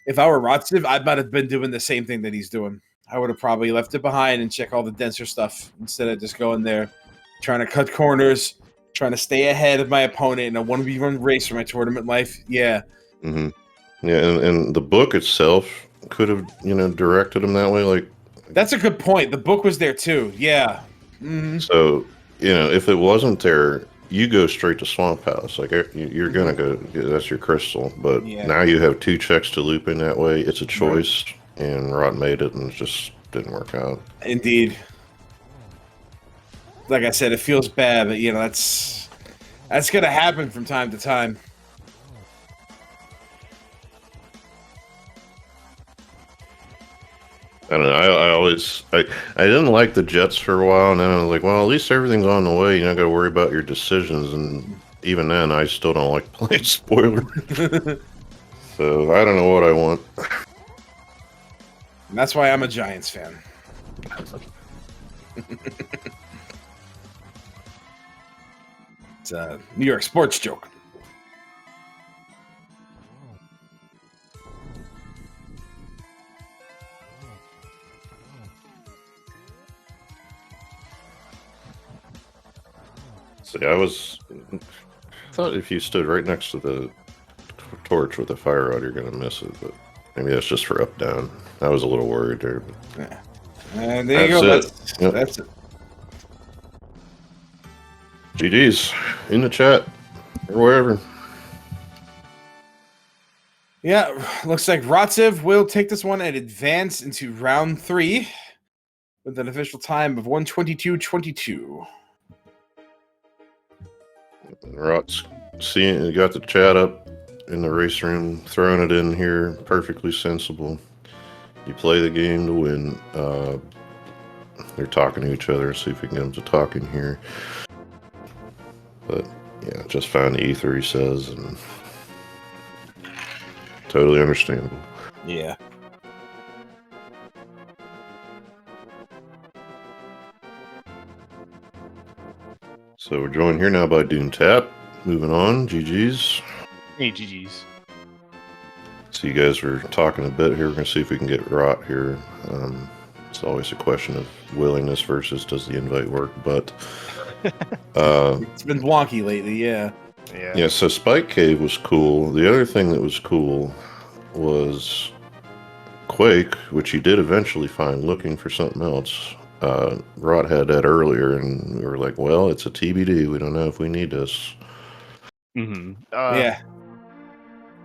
if I were Rotciv, I might have been doing the same thing that he's doing. I would have probably left it behind and check all the denser stuff instead of just going there, trying to cut corners, trying to stay ahead of my opponent in a 1v1 race for my tournament life. Yeah. Mm-hmm. Yeah, and the book itself could have, directed him that way. Like, that's a good point. The book was there too. Yeah. Mm-hmm. So, if it wasn't there, you go straight to Swamp House. Like, you're gonna go. That's your crystal. But now you have 2 checks to loop in that way. It's a choice, and Rot made it, and it just didn't work out. Indeed. Like I said, it feels bad, but that's gonna happen from time to time. I don't know. I didn't like the Jets for a while, and then I was like, well, at least everything's on the way. You're not got to worry about your decisions. And even then, I still don't like playing spoiler. So I don't know what I want. And that's why I'm a Giants fan. It's a New York sports joke. See, I thought if you stood right next to the torch with a fire rod, you're going to miss it, but maybe that's just for up down. I was a little worried there. Yeah. And there you go. That's it. GG's in the chat or wherever. Yeah, looks like Rotciv will take this one and advance into round 3 with an official time of 1:22:22. Rot's seeing, you got the chat up in the race room, throwing it in here, perfectly sensible. You play the game to win. They're talking to each other. See if we can get them to talk in here. But yeah, just find the ether, he says, and totally understandable. Yeah. So we're joined here now by Doomtap. Moving on, GG's. Hey, GG's. So you guys were talking a bit here. We're going to see if we can get Rot here. It's always a question of willingness versus does the invite work, but... it's been wonky lately, yeah. Yeah, so Spike Cave was cool. The other thing that was cool was Quake, which he did eventually find looking for something else. Rot had that earlier, and we were like, well, it's a TBD. We don't know if we need this. Mm-hmm. Yeah.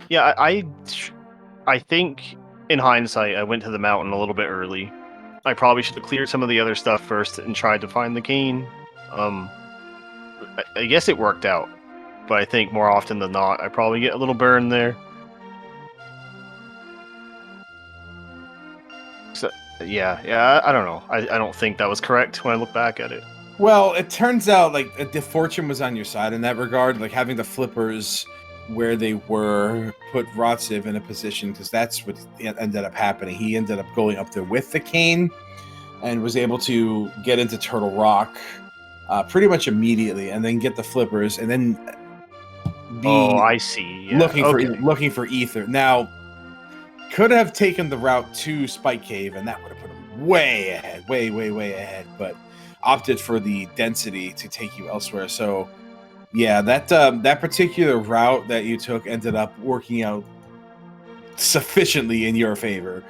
Yeah, I think in hindsight, I went to the mountain a little bit early. I probably should have cleared some of the other stuff first and tried to find the cane. I guess it worked out, but I think more often than not, I probably get a little burn there. Yeah. I don't know. I don't think that was correct when I look back at it. Well, it turns out like the fortune was on your side in that regard. Like having the flippers where they were put Rotciv in a position because that's what ended up happening. He ended up going up there with the cane and was able to get into Turtle Rock pretty much immediately, and then get the flippers, and then be Oh, I see. Yeah. looking for ether. Now, could have taken the route to Spike Cave, and that would have put him way ahead, way ahead. But opted for the density to take you elsewhere. So, yeah, that particular route that you took ended up working out sufficiently in your favor.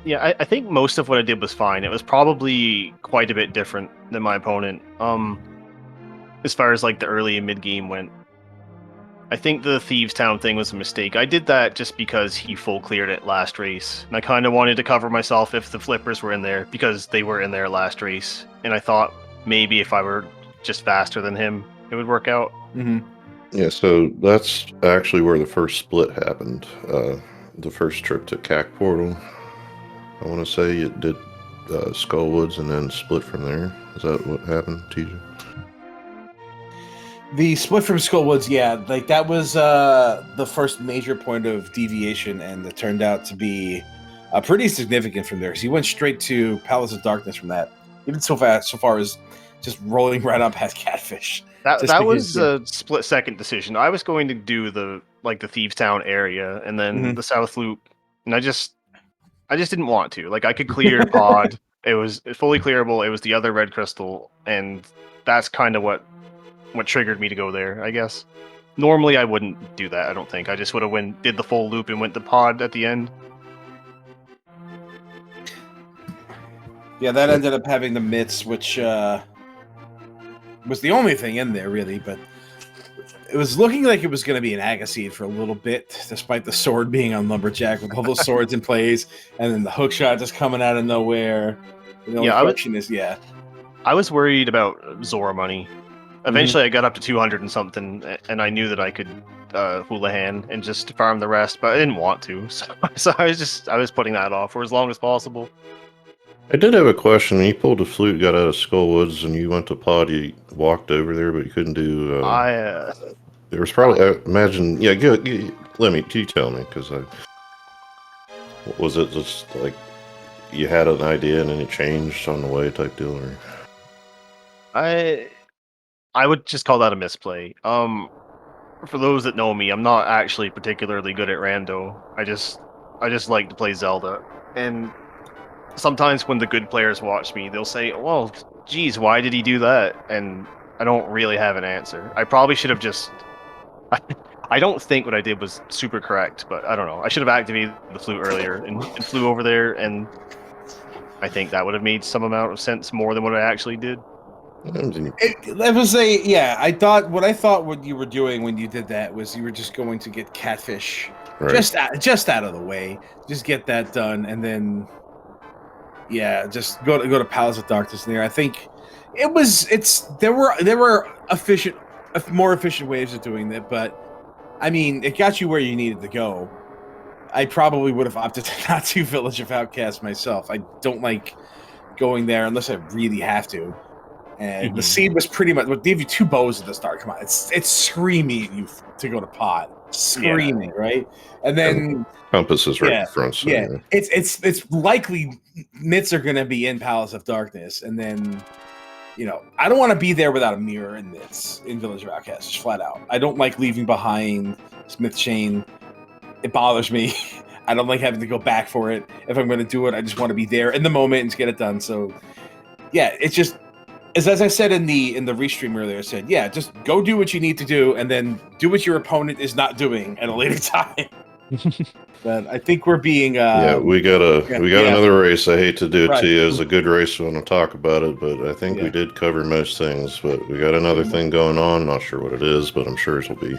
Yeah, I think most of what I did was fine. It was probably quite a bit different than my opponent. As far as like the early and mid game went, I think the Thieves Town thing was a mistake. I did that just because he full cleared it last race, and I kind of wanted to cover myself if the flippers were in there because they were in there last race, and I thought maybe if I were just faster than him, it would work out. Mm-hmm. Yeah, so that's actually where the first split happened. The first trip to CAC Portal. I want to say it did Skullwoods and then split from there. Is that what happened, TJ? The split from Skullwoods, yeah, like that was the first major point of deviation, and it turned out to be pretty significant from there. Because he went straight to Palace of Darkness from that, even so far as just rolling right up past Catfish. That was a split second decision. I was going to do the Thieves Town area and then the South Loop, and I just didn't want to. Like I could clear Pod. It was fully clearable. It was the other red crystal, and that's kind of what triggered me to go there, I guess. Normally I wouldn't do that, I don't think. I just would have did the full loop and went to Pod at the end. Yeah, that ended up having the mitts, which was the only thing in there, really, but it was looking like it was going to be an Agassiz for a little bit, despite the sword being on Lumberjack with all those swords in place, and then the hook shot just coming out of nowhere. The only question is, I was worried about Zora money. Eventually, I got up to 200 and something, and I knew that I could Houlihan and just farm the rest, but I didn't want to, so I was putting that off for as long as possible. I did have a question. When you pulled the flute, got out of Skullwoods, and you went to Pod, you walked over there, but you couldn't do... there was probably... I imagine... Yeah, you tell me, because was it just like you had an idea and then it changed on the way type deal? Or? I would just call that a misplay. For those that know me, I'm not actually particularly good at rando. I just like to play Zelda, and sometimes when the good players watch me, they'll say, "Well, geez, why did he do that?" And I don't really have an answer. I probably should have just. I don't think what I did was super correct, but I don't know. I should have activated the flute earlier and flew over there, and I think that would have made some amount of sense more than what I actually did. I thought what you were doing when you did that was you were just going to get Catfish just out of the way, just get that done, and then just go to Palace of Darkness there. I think there were more efficient ways of doing that, but I mean it got you where you needed to go. I probably would have opted to not do Village of Outcasts myself. I don't like going there unless I really have to. And the seed was pretty much what gave you 2 bows at the start. Come on, it's screaming at you to go to Pod, screaming, right? And then Compass is right in front. So it's likely mitts are going to be in Palace of Darkness, and then I don't want to be there without a mirror in mitts in Village of Outcasts, just flat out. I don't like leaving behind Smith Chain. It bothers me. I don't like having to go back for it. If I'm going to do it, I just want to be there in the moment and just get it done. So it's just. As I said in the restream earlier, I said, just go do what you need to do, and then do what your opponent is not doing at a later time. But I think we're being we got another race. I hate to do it to you. It's a good race. I want to talk about it, but I think we did cover most things. But we got another thing going on. Not sure what it is, but I'm sure it'll be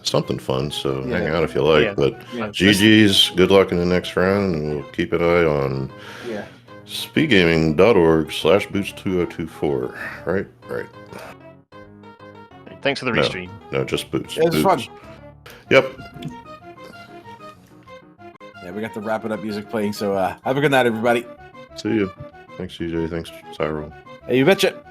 something fun. So hang out if you like. But GG's. Good luck in the next round, and we'll keep an eye on. speedgaming.org/boots2024. Right. Thanks for the restream. No, just boots. It was fun. Yep. Yeah, we got the wrap it up music playing. So have a good night, everybody. See you. Thanks, CJ. Thanks, Cyril. Hey, you betcha.